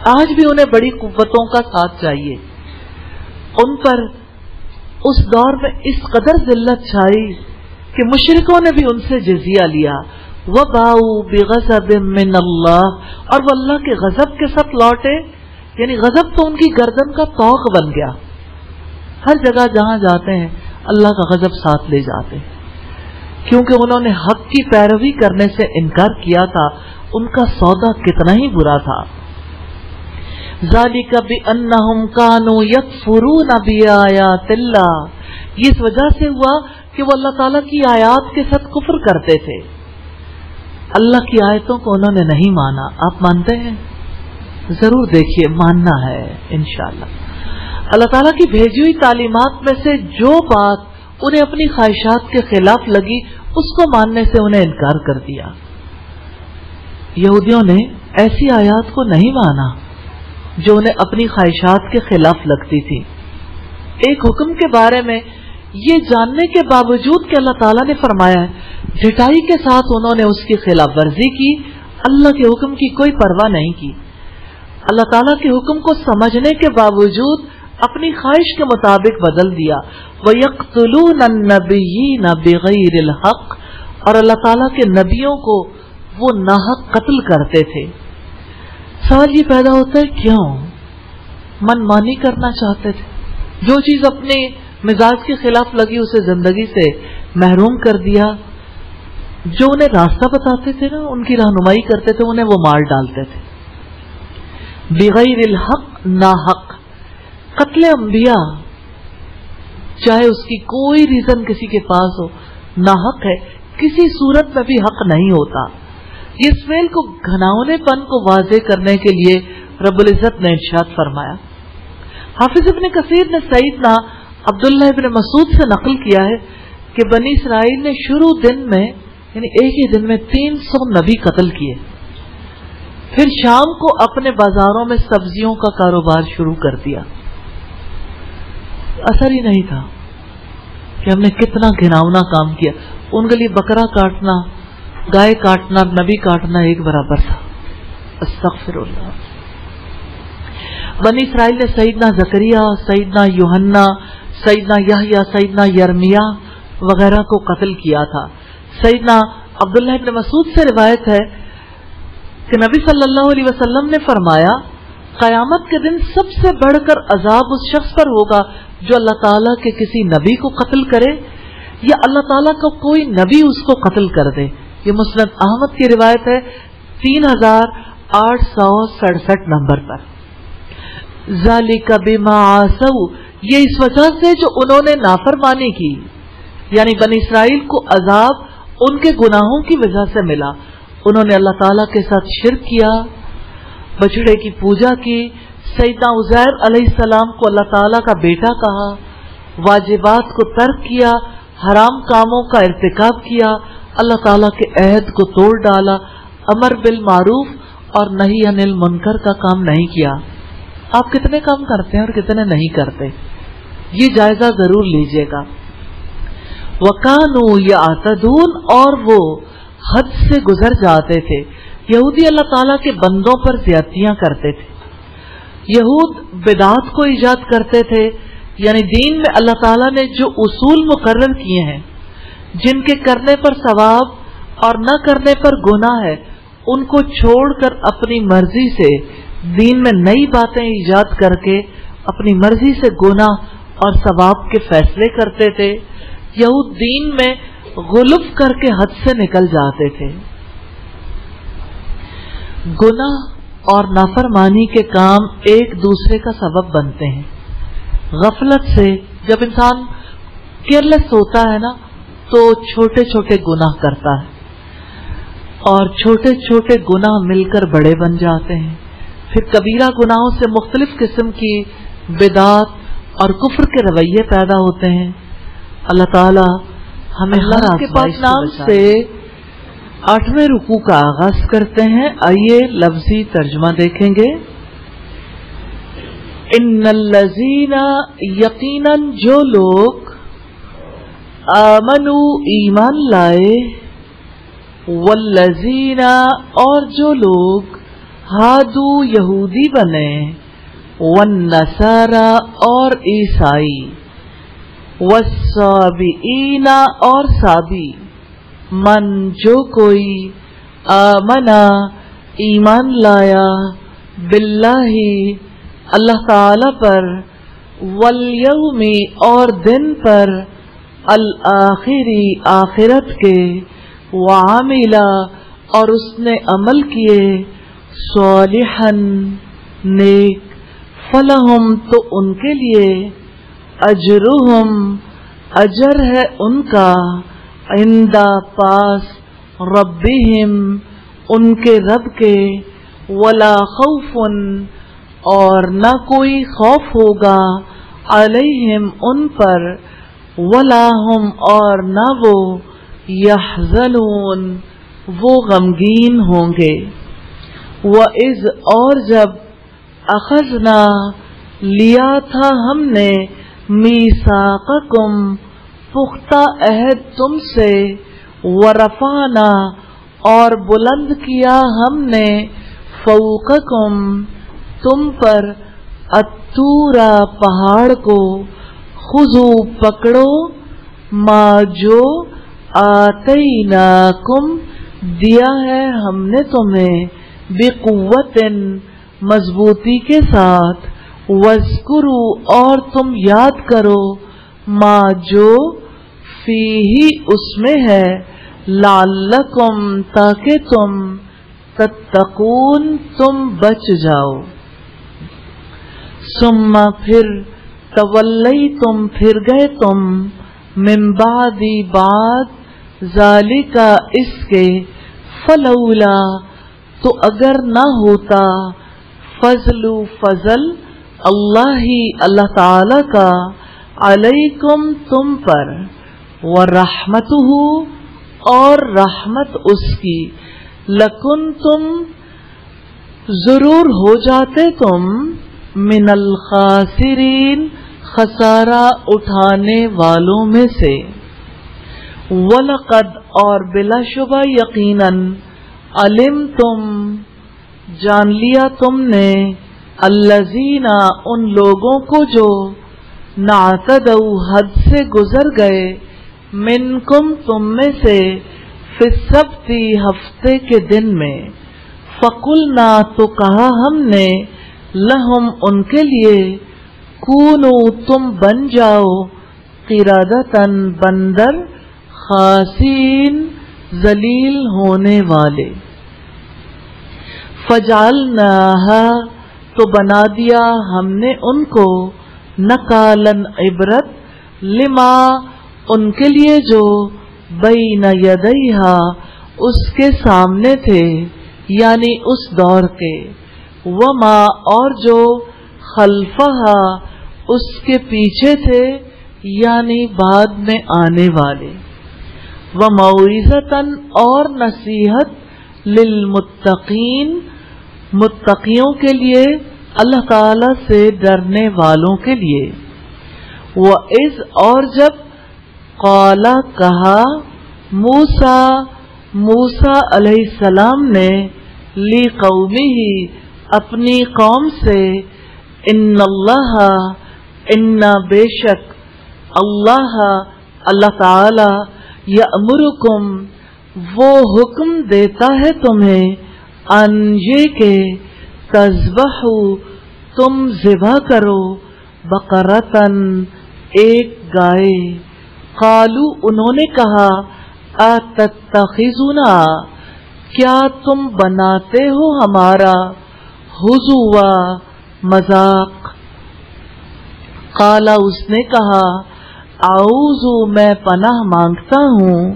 آج بھی انہیں بڑی قوتوں کا ساتھ چاہیے. ان پر اس دور میں اس قدر ذلت چھائی کہ مشرکوں نے بھی ان سے جزیہ لیا. وَبَاءُوا بِغَضَبٍ مِّنَ اللَّهِ، اور وہ اللہ کے غضب کے ساتھ لوٹے. یعنی غضب تو ان کی گردن کا طوق بن گیا. ہر جگہ جہاں جاتے ہیں اللہ کا غضب ساتھ لے جاتے ہیں، کیونکہ انہوں نے حق کی پیروی کرنے سے انکار کیا تھا. ان کا سودا کتنا ہی برا تھا. ذَلِكَ بِأَنَّهُمْ كَانُوا يَكْفُرُونَ بِآيَاتِ اللَّهِ، یہ اس وجہ سے ہوا کہ وہ اللہ تعالیٰ کی آیات کے ساتھ کفر کرتے تھے. اللہ کی آیتوں کو انہوں نے نہیں مانا. آپ مانتے ہیں؟ ضرور دیکھیے، ماننا ہے انشاءاللہ. اللہ تعالیٰ کی بھیجی ہوئی تعلیمات میں سے جو بات انہیں اپنی خواہشات کے خلاف لگی اس کو ماننے سے انہیں انکار کر دیا. یہودیوں نے ایسی آیات کو نہیں مانا جو انہیں اپنی خواہشات کے خلاف لگتی تھی. ایک حکم کے بارے میں یہ جاننے کے باوجود کہ اللہ تعالیٰ نے فرمایا ہے، ڈھٹائی کے ساتھ انہوں نے اس کی خلاف ورزی کی، اللہ کے حکم کی کوئی پرواہ نہیں کی. اللہ تعالیٰ کے حکم کو سمجھنے کے باوجود اپنی خواہش کے مطابق بدل دیا. وَيَقْتُلُونَ النَّبِيِّينَ بِغَيْرِ الْحَقِّ، اور اللہ تعالیٰ کے نبیوں کو وہ ناحق قتل کرتے تھے. سوال یہ پیدا ہوتا ہے کیوں؟ من مانی کرنا چاہتے تھے. جو چیز اپنے مزاج کے خلاف لگی اسے زندگی سے محروم کر دیا. جو انہیں راستہ بتاتے تھے نا، ان کی رہنمائی کرتے تھے، انہیں وہ مار ڈالتے تھے. بغیر الحق، ناحق. قتل انبیاء چاہے اس کی کوئی ریزن کسی کے پاس ہو، ناحق ہے، کسی صورت میں بھی حق نہیں ہوتا. یہ اس فعل کو گھناؤنے پن کو واضح کرنے کے لیے رب العزت نے ارشاد فرمایا. حافظ ابن کثیر نے سیدنا عبداللہ ابن مسعود سے نقل کیا ہے کہ بنی اسرائیل نے شروع دن میں، یعنی ایک ہی دن میں 300 نبی قتل کیے. پھر شام کو اپنے بازاروں میں سبزیوں کا کاروبار شروع کر دیا. اثر ہی نہیں تھا کہ ہم نے کتنا گھناؤنا کام کیا. ان کے لیے بکرا کاٹنا، گائے کاٹنا، نبی کاٹنا ایک برابر تھا. استغفر اللہ. بنی اسرائیل نے سیدنا زکریا، سیدنا یوحنا، سیدنا یحییٰ، سیدنا یرمیا وغیرہ کو قتل کیا تھا. سیدنا عبداللہ ابن مسعود سے روایت ہے کہ نبی صلی اللہ علیہ وسلم نے فرمایا، قیامت کے دن سب سے بڑھ کر عذاب اس شخص پر ہوگا جو اللہ تعالیٰ کے کسی نبی کو قتل کرے یا اللہ تعالیٰ کا کوئی نبی اس کو قتل کر دے. یہ مسند احمد کی روایت ہے 3867 نمبر پر. ذالک بما عصوا، یہ اس وجہ سے جو انہوں نے نافرمانی کی، یعنی بنی اسرائیل کو عذاب ان کے گناہوں کی وجہ سے ملا. انہوں نے اللہ تعالیٰ کے ساتھ شرک کیا، بچڑے کی پوجا کی، سیدنا عزیر علیہ السلام کو اللہ تعالیٰ کا بیٹا کہا، واجبات کو ترک کیا، حرام کاموں کا ارتکاب کیا، اللہ تعالیٰ کے عہد کو توڑ ڈالا، امر بالمعروف اور نہی عن المنکر کا کام نہیں کیا. آپ کتنے کام کرتے ہیں اور کتنے نہیں کرتے، یہ جائزہ ضرور لیجئے گا. وَكَانُوا يَعْتَدُونَ، اور وہ حد سے گزر جاتے تھے. یہودی اللہ تعالیٰ کے بندوں پر زیادتیاں کرتے تھے. یہود بدعات کو ایجاد کرتے تھے، یعنی دین میں اللہ تعالیٰ نے جو اصول مقرر کیے ہیں، جن کے کرنے پر ثواب اور نہ کرنے پر گناہ ہے، ان کو چھوڑ کر اپنی مرضی سے دین میں نئی باتیں ایجاد کر کے اپنی مرضی سے گناہ اور ثواب کے فیصلے کرتے تھے. یہود دین میں غلف کر کے حد سے نکل جاتے تھے. گناہ اور نافرمانی کے کام ایک دوسرے کا سبب بنتے ہیں. غفلت سے جب انسان کیئرلیس ہوتا ہے نا، تو چھوٹے چھوٹے گناہ کرتا ہے اور چھوٹے چھوٹے گناہ مل کر بڑے بن جاتے ہیں. پھر کبیرہ گناہوں سے مختلف قسم کی بدعات اور کفر کے رویے پیدا ہوتے ہیں. اللہ تعالی ہمیں ہر کے پاک نام سے 8ویں رکوع کا آغاز کرتے ہیں. آئیے لفظی ترجمہ دیکھیں گے. ان الذین، یقیناً جو لوگ، آمنو ایمان لائے، والذین اور جو لوگ، ہادو یہودی بنے، والنصارى اور عیسائی، والصابئین اور صابی، من جو کوئی، آمنا ایمان لایا، باللہ اللہ تعالی پر، والیوم اور دن پر، الآخری آخرت کے، وعمل اور اس نے عمل کیے، صالحا نیک، فلہم تو ان کے لیے، اجرہم اجر ہے ان کا، عند پاس، ربہم ان کے رب کے، ولا خوف اور نہ کوئی خوف ہوگا، علیہم ان پر، ولا ہم اور نہ وہ، یحزنون وہ غمگین ہوں گے. وَإِذْ اور جب، اخذنا لیا تھا ہم نے، میثاقکم پختہ عہد تم سے، ورفعنا اور بلند کیا ہم نے، فوقکم تم پر، الطور پہاڑ کو، خذوا پکڑو، ما جو، آتیناکم دیا ہے ہم نے تمہیں، بقوت مضبوطی کے ساتھ، واذکروا اور تم یاد کرو، ما جو فیہ اس میں ہے، لعلکم تاکہ تم، تتقون تم بچ جاؤ. ثم پھر، تولیتم پھر گئے تم، من بعد بعد، ذالک اس کے، فلولا تو اگر نہ ہوتا، فضل فضل اللہ تعالی کا، علیکم تم پر، ورحمتہ اور رحمت اس کی، لکنتم ضرور ہو جاتے تم، من الخاسرین خسارہ اٹھانے والوں میں سے. وَلَقَدْ اور بلا شبہ یقیناً، علمتم جان لیا تم نے، الذین ان لوگوں کو جو، نعتدوا حد سے گزر گئے، منکم تم میں سے، فی السبت ہفتے کے دن میں، فقلنا تو کہا ہم نے، لہم ان کے لیے، کونو تم بن جاؤ، قردۃ بندر، خاسین ذلیل ہونے والے. فجعلناہا تو بنا دیا ہم نے ان کو، نکالن عبرت، لما ان کے لیے جو، بین یدیہا اس کے سامنے تھے، یعنی اس دور کے، وما اور جو، خلفہا اس کے پیچھے تھے، یعنی بعد میں آنے والے. وموعظۃ اور نصیحت، للمتقین متقیوں کے لیے، اللہ تعالی سے ڈرنے والوں کے لیے. وَإِذْ اور جب، قال کہا، موسیٰ علیہ السلام نے، لقومہ اپنی قوم سے، ان اللہ بے شک اللہ تعالی، یأمرکم وہ حکم دیتا ہے تمہیں، ان یہ کہ، تذبحوا تم ذبح کرو، بقرۃ ایک گائے. قالوا انہوں نے کہا، اتتخذنا کیا تم بناتے ہو ہمارا، ہزوا مذاق. قال اس نے کہا، اعوذ میں پناہ مانگتا ہوں،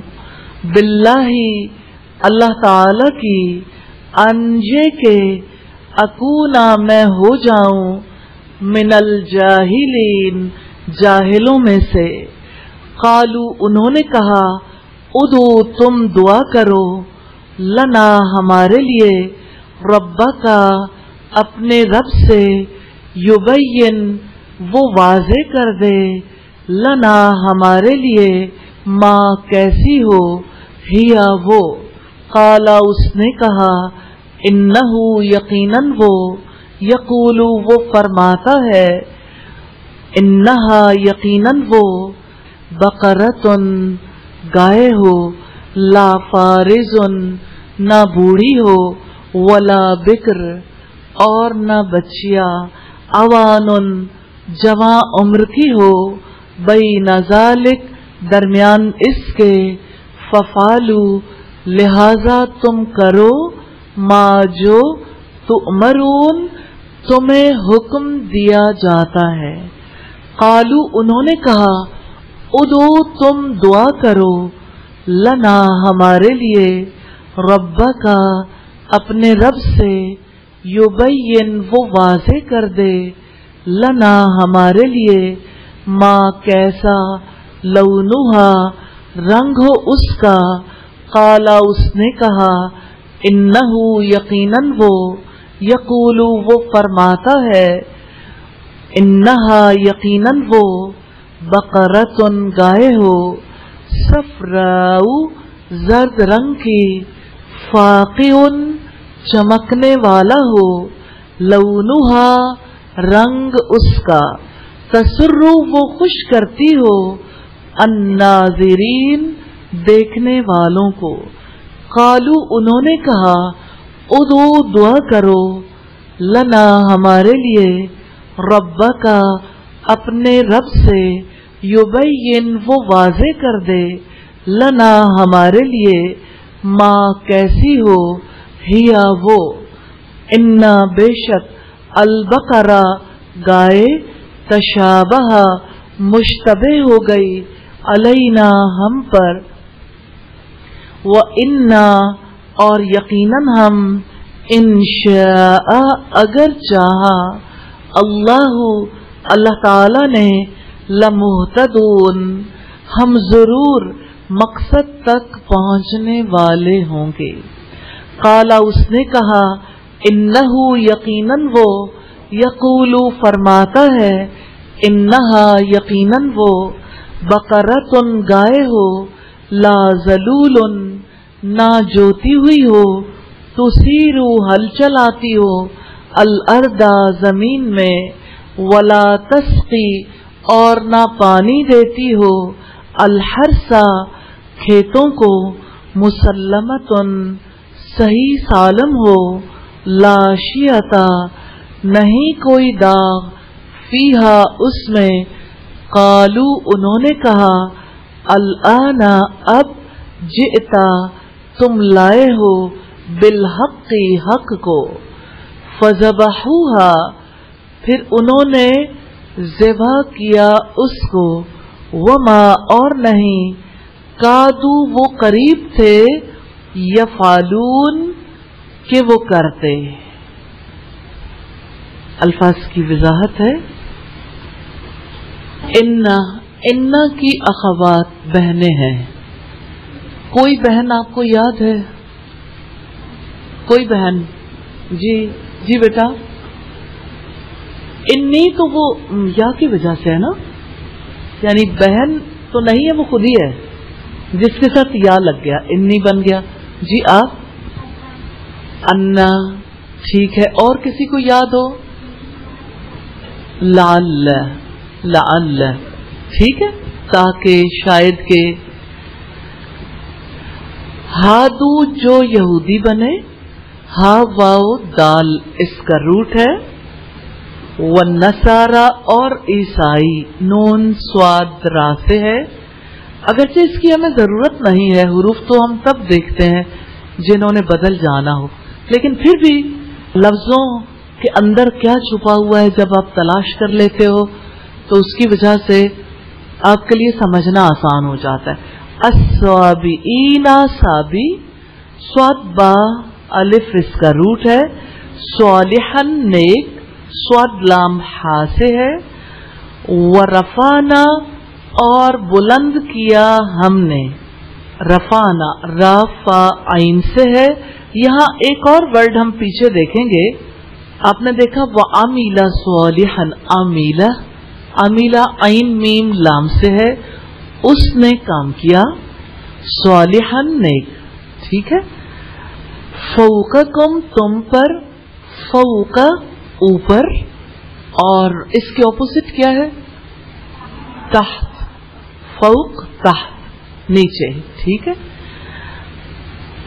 باللہ اللہ تعالی کی، ان یہ کہ، اکونا میں ہو جاؤں، من الجاہلین جاہلوں میں سے. قالو انہوں نے کہا ادو تم دعا کرو لنا ہمارے لیے ربکا اپنے رب سے یبین وہ واضح کر دے لنا ہمارے لیے ما کیسی ہو ہیا وہ قالا اس نے کہا انہو یقیناً وہ یقول وہ فرماتا ہے انہا یقیناً وہ بقرتن گائے ہو لا فارزن نہ بوڑھی ہو ولا بکر اور نہ بچیا اوانن جواں عمر کی ہو بین ذالک درمیان اس کے ففالو لہذا تم کرو ما جو تؤمرون تمہیں حکم دیا جاتا ہے. قالو انہوں نے کہا ادو تم دعا کرو لنا ہمارے لیے ربکا اپنے رب سے یبین وہ واضح کر دے لنا ہمارے لیے ما کیسا لونہا رنگ ہو اس کا. قالا اس نے کہا انہو یقیناً وہ یقول وہ فرماتا ہے انہا یقیناً وہ بقرتن گائے ہو صفراء زرد رنگ کی فاقعن چمکنے والا ہو لونہا رنگ اس کا تسر وہ خوش کرتی ہو الناظرین دیکھنے والوں کو. قالو انہوں نے کہا ادو دعا کرو لنا ہمارے لیے ربکا اپنے رب سے یبین وہ واضح کر دے لنا ہمارے لیے ما کیسی ہو ہیا وہ انا بے شک البقرہ گائے تشابہ مشتبہ ہو گئی علینا ہم پر وَإِنَّا اور یقیناً ہم انشاء اگر چاہا اللہ تعالی نے لمہتدون ہم ضرور مقصد تک پہنچنے والے ہوں گے. قالا اس نے کہا انہو یقیناً وہ یقول فرماتا ہے انہا یقیناً وہ بقرتن گائے ہو لا ذلول نہ جوتی ہوئی ہو تثیر ہل چلاتی ہو الارض زمین میں ولا تسقی اور نہ پانی دیتی ہو الحرث کھیتوں کو مسلمتن صحیح سالم ہو لا شیعتا نہیں کوئی داغ فیہا اس میں. قالو انہوں نے کہا الآن اب جئتا تم لائے ہو بالحق حق کو. فذبحوہا پھر انہوں نے ذبح کیا اس کو. وما اور نہیں کادو وہ قریب تھے یفعلون کہ وہ کرتے. الفاظ کی وضاحت ہے انا کی اخوات بہنیں ہیں. کوئی بہن آپ کو یاد ہے؟ کوئی بہن؟ جی بیٹا. انی تو وہ یا کی وجہ سے ہے نا، یعنی بہن تو نہیں ہے، وہ خود ہی ہے جس کے ساتھ یا لگ گیا انی بن گیا. جی آپ انا ٹھیک ہے. اور کسی کو یاد ہو؟ لعل ٹھیک ہے، تاکہ شاید کہ. ہادو جو یہودی بنے، ہا واو دال اس کا روٹ ہے. والنصارى اور عیسائی نون سواد را سے ہے. اگرچہ اس کی ہمیں ضرورت نہیں ہے، حروف تو ہم تب دیکھتے ہیں جنہوں نے بدل جانا ہو، لیکن پھر بھی لفظوں کے اندر کیا چھپا ہوا ہے جب آپ تلاش کر لیتے ہو تو اس کی وجہ سے آپ کے لیے سمجھنا آسان ہو جاتا ہے. الصابئین صابی سواد با الف اس کا روٹ ہے. صالحن نیک سواد لام ہا سے ہے. ورفانا اور بلند کیا ہم نے، رفعنا رفع عین سے ہے. یہاں ایک اور ورڈ ہم پیچھے دیکھیں گے. آپ نے دیکھا وَعَمِلَ صَالِحًا، عَمِلَ عین میم لام سے ہے، اس نے کام کیا، صالحً نیک. ٹھیک ہے. فوقکم تم پر، فوق اوپر، اور اس کے اپوزٹ کیا ہے؟ تحت. فوق تحت نیچے. ٹھیک ہے.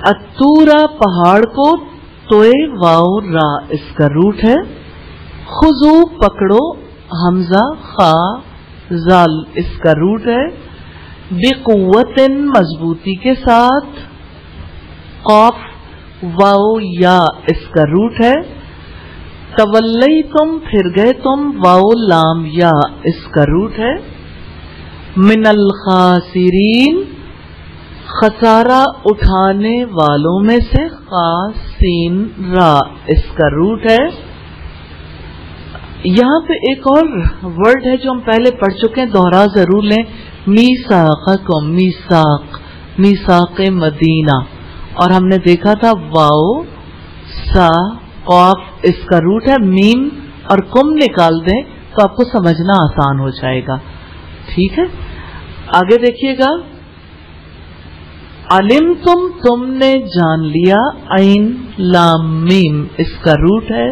اتورا پہاڑ کو، توئے واو را اس کا روٹ ہے. خذو پکڑو، حمزہ خا زال اس کا روٹ ہے. بقوت مضبوطی کے ساتھ، قاف واو یا اس کا روٹ ہے. تولیتم پھر گئے تم، واو لام یا اس کا روٹ ہے. من الخاسرین خسارہ اٹھانے والوں میں سے، خاسین را اس کا روٹ ہے. یہاں پہ ایک اور ورڈ ہے جو ہم پہلے پڑھ چکے ہیں، دوہرا ضرور لیں. میثاقکم، میثاق، میثاق مدینہ، اور ہم نے دیکھا تھا واو سا قاف اس کا روٹ ہے. میم اور کم نکال دیں تو آپ کو سمجھنا آسان ہو جائے گا. ٹھیک ہے. آگے دیکھیے گا. علم تم نے جان لیا، عین لام میم اس کا روٹ ہے.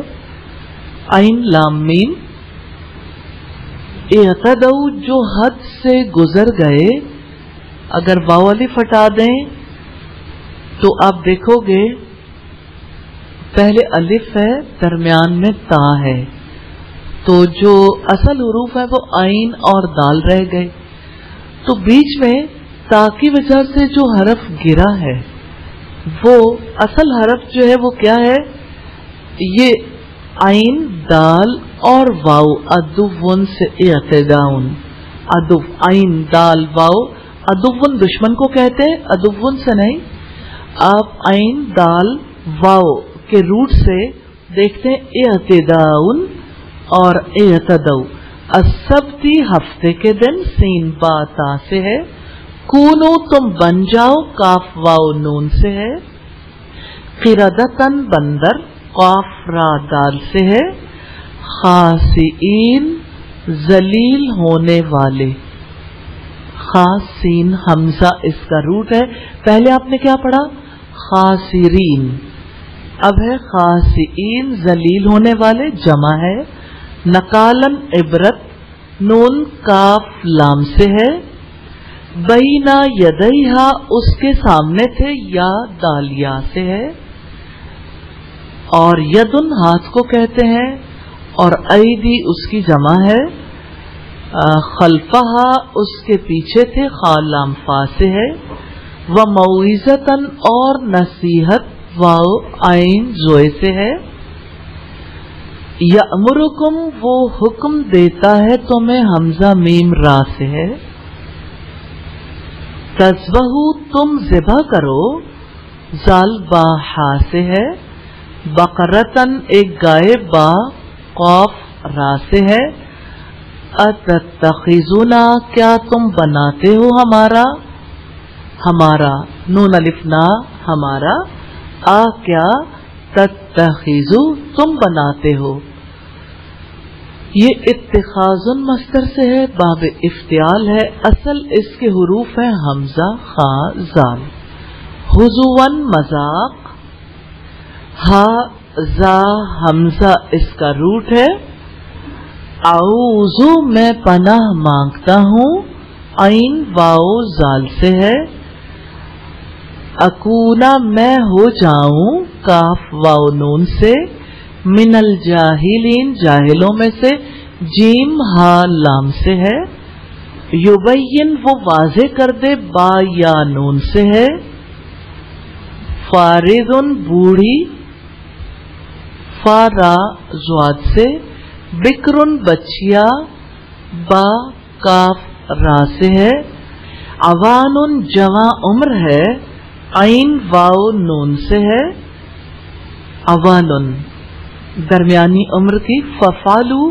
عین لام میم. اعتدو جو حد سے گزر گئے، اگر واو الف ہٹا دیں تو آپ دیکھو گے پہلے الف ہے، درمیان میں تا ہے، تو جو اصل حروف ہے وہ عین اور دال رہ گئے. تو بیچ میں تا کی وجہ سے جو حرف گرا ہے وہ اصل حرف جو ہے وہ کیا ہے؟ یہ عین دال اور واو، ادون سے اعتداؤن. ادو عین دال واو، ادون دشمن کو کہتے ہیں، ادون سے نہیں. آپ عین دال واو کے روٹ سے دیکھتے ہیں اعتداؤن اور اعتدو. السبتی ہفتے کے دن، سین با تا سے ہے. کونو تم بن جاؤ، کاف واو نون سے ہے. قردتن بندر، قاف را دال سے ہے. خاسئین ذلیل ہونے والے، خاسین حمزہ اس کا روٹ ہے. پہلے آپ نے کیا پڑھا؟ خاسرین. اب ہے خاسئین ذلیل ہونے والے، جمع ہے. نقالن عبرت، نون کاف لام سے ہے. بینا یدیہا اس کے سامنے تھے، یا دال یا سے ہے. اور یدن ہاتھ کو کہتے ہیں، اور ایدی اس کی جمع ہے. خلفہا اس کے پیچھے تھے، خا لام فا سے ہے. وموعظتن اور نصیحت، واو عین زوئے سے ہے. یأمرکم وہ حکم دیتا ہے تمہیں، حمزہ میم را سے ہے. تذبحو تم ذبح کرو، زال با ہا سے ہے. بقرتن ایک گائے، با قاف را سے ہے. اتتخذونا کیا تم بناتے ہو ہمارا، ہمارا نون الف نا ہمارا، آ کیا تتخذو تم بناتے ہو. یہ اتخاذ مصدر سے ہے، باب افتعال ہے. اصل اس کے حروف ہیں حمزہ خا زال. حضواً مذاق، ہا زا حمزہ اس کا روٹ ہے. اعوذ میں پناہ مانگتا ہوں، عین واو زال سے ہے. اکونا میں ہو جاؤں، کاف واو نون سے. من الجاہلین جاہلوں میں سے، جیم ہا لام سے ہے. یبین وہ واضح کر دے، با یا نون سے ہے. فارضن بوڑھی، فا را زواد سے. بکرن بچیا، با کاف را سے ہے. عوان جواں عمر ہے، عین واو نون سے ہے. عوان درمیانی عمر کی. ففالو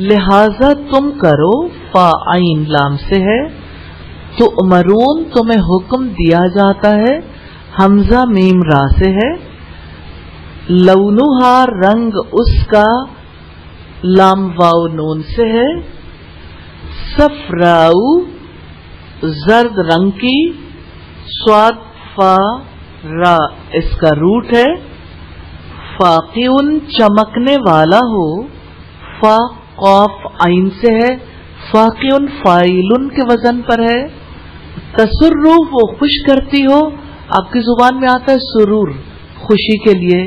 لہذا تم کرو، فا عین لام سے ہے، تؤمرون تمہیں حکم دیا جاتا ہے، حمزہ میم را سے ہے، لونہا رنگ اس کا، لام واو نون سے ہے، صفراؤ زرد رنگ کی، صاد فا را اس کا روٹ ہے، فاقعن چمکنے والا ہو، فا قاف عین سے ہے، فاقعن فاعلن کے وزن پر ہے، تسرو وہ خوش کرتی ہو، آپ کی زبان میں آتا ہے سرور خوشی کے لیے،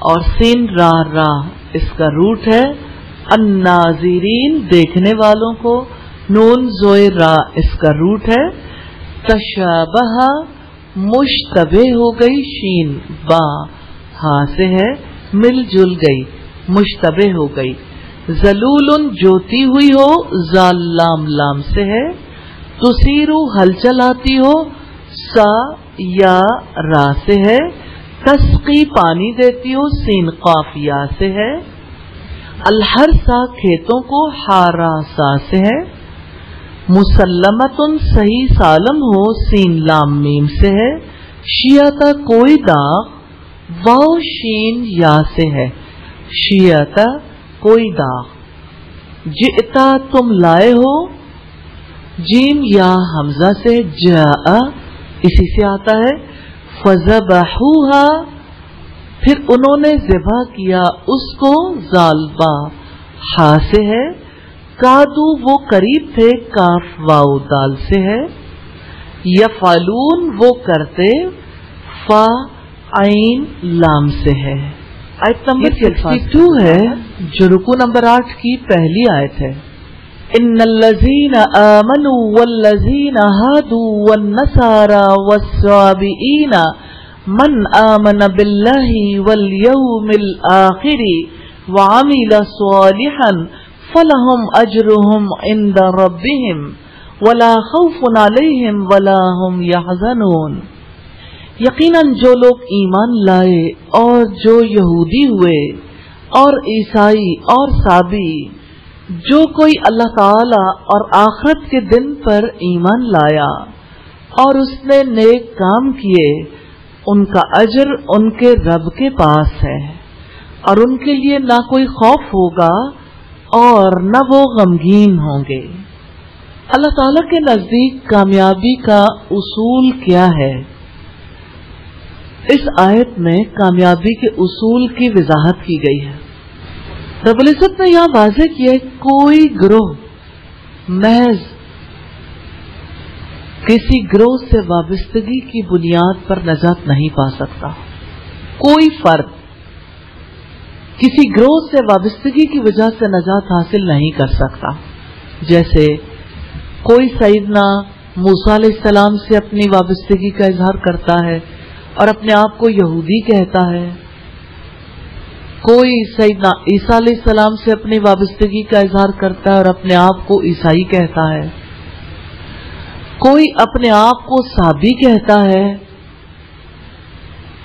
اور سین را را اس کا روٹ ہے، الناظرین دیکھنے والوں کو، نون زوئے را اس کا روٹ ہے، تشابہ مشتبہ ہو گئی، شین با ہاں سے ہے، مل جل گئی مشتبہ ہو گئی، ذلول جوتی ہوئی ہو، زال لام لام سے ہے، تثیرو ہل چلاتی ہو، سا یا را سے ہے، تسقی پانی دیتی ہو، سین قاف یا سے ہے، الحرث کھیتوں کو، حارا سا سے ہے، مسلمتن صحیح سالم ہو، سین لام میم سے ہے، شیعتا کوئی داغ، واو شین یا سے ہے، شیعتا کوئی داغ، جئتا تم لائے ہو، جیم یا حمزہ سے، جاء اسی سے آتا ہے، فذبحوہا پھر انہوں نے ذبح کیا اس کو، زال با ہا سے ہے، کادو وہ قریب تھے، کاف واو دال سے ہے، یفعلون وہ کرتے، فا عین لام سے ہے۔ آیت نمبر 62 ہے جو رکوع نمبر 8 کی پہلی آیت ہے۔ ان الذین آمنوا والذین ہادوا والنصارى والصابئین من آمن باللہ والیوم الآخر وعمل صالحا فلہم اجرہم عند ربہم ولا خوف علیہم ولا ہم یحزنون۔ یقیناً جو لوگ ایمان لائے اور جو یہودی ہوئے اور عیسائی اور صابی، جو کوئی اللہ تعالی اور آخرت کے دن پر ایمان لایا اور اس نے نیک کام کیے، ان کا اجر ان کے رب کے پاس ہے، اور ان کے لیے نہ کوئی خوف ہوگا اور نہ وہ غمگین ہوں گے۔ اللہ تعالی کے نزدیک کامیابی کا اصول کیا ہے؟ اس آیت میں کامیابی کے اصول کی وضاحت کی گئی ہے۔ رب العزت نے یہاں واضح کیا ہے کوئی گروہ محض کسی گروہ سے وابستگی کی بنیاد پر نجات نہیں پا سکتا، کوئی فرد کسی گروہ سے وابستگی کی وجہ سے نجات حاصل نہیں کر سکتا۔ جیسے کوئی سیدنا موسیٰ علیہ السلام سے اپنی وابستگی کا اظہار کرتا ہے اور اپنے آپ کو یہودی کہتا ہے، کوئی سیدنا عیسیٰ علیہ السلام سے اپنی وابستگی کا اظہار کرتا ہے اور اپنے آپ کو عیسائی کہتا ہے، کوئی اپنے آپ کو صابی کہتا ہے،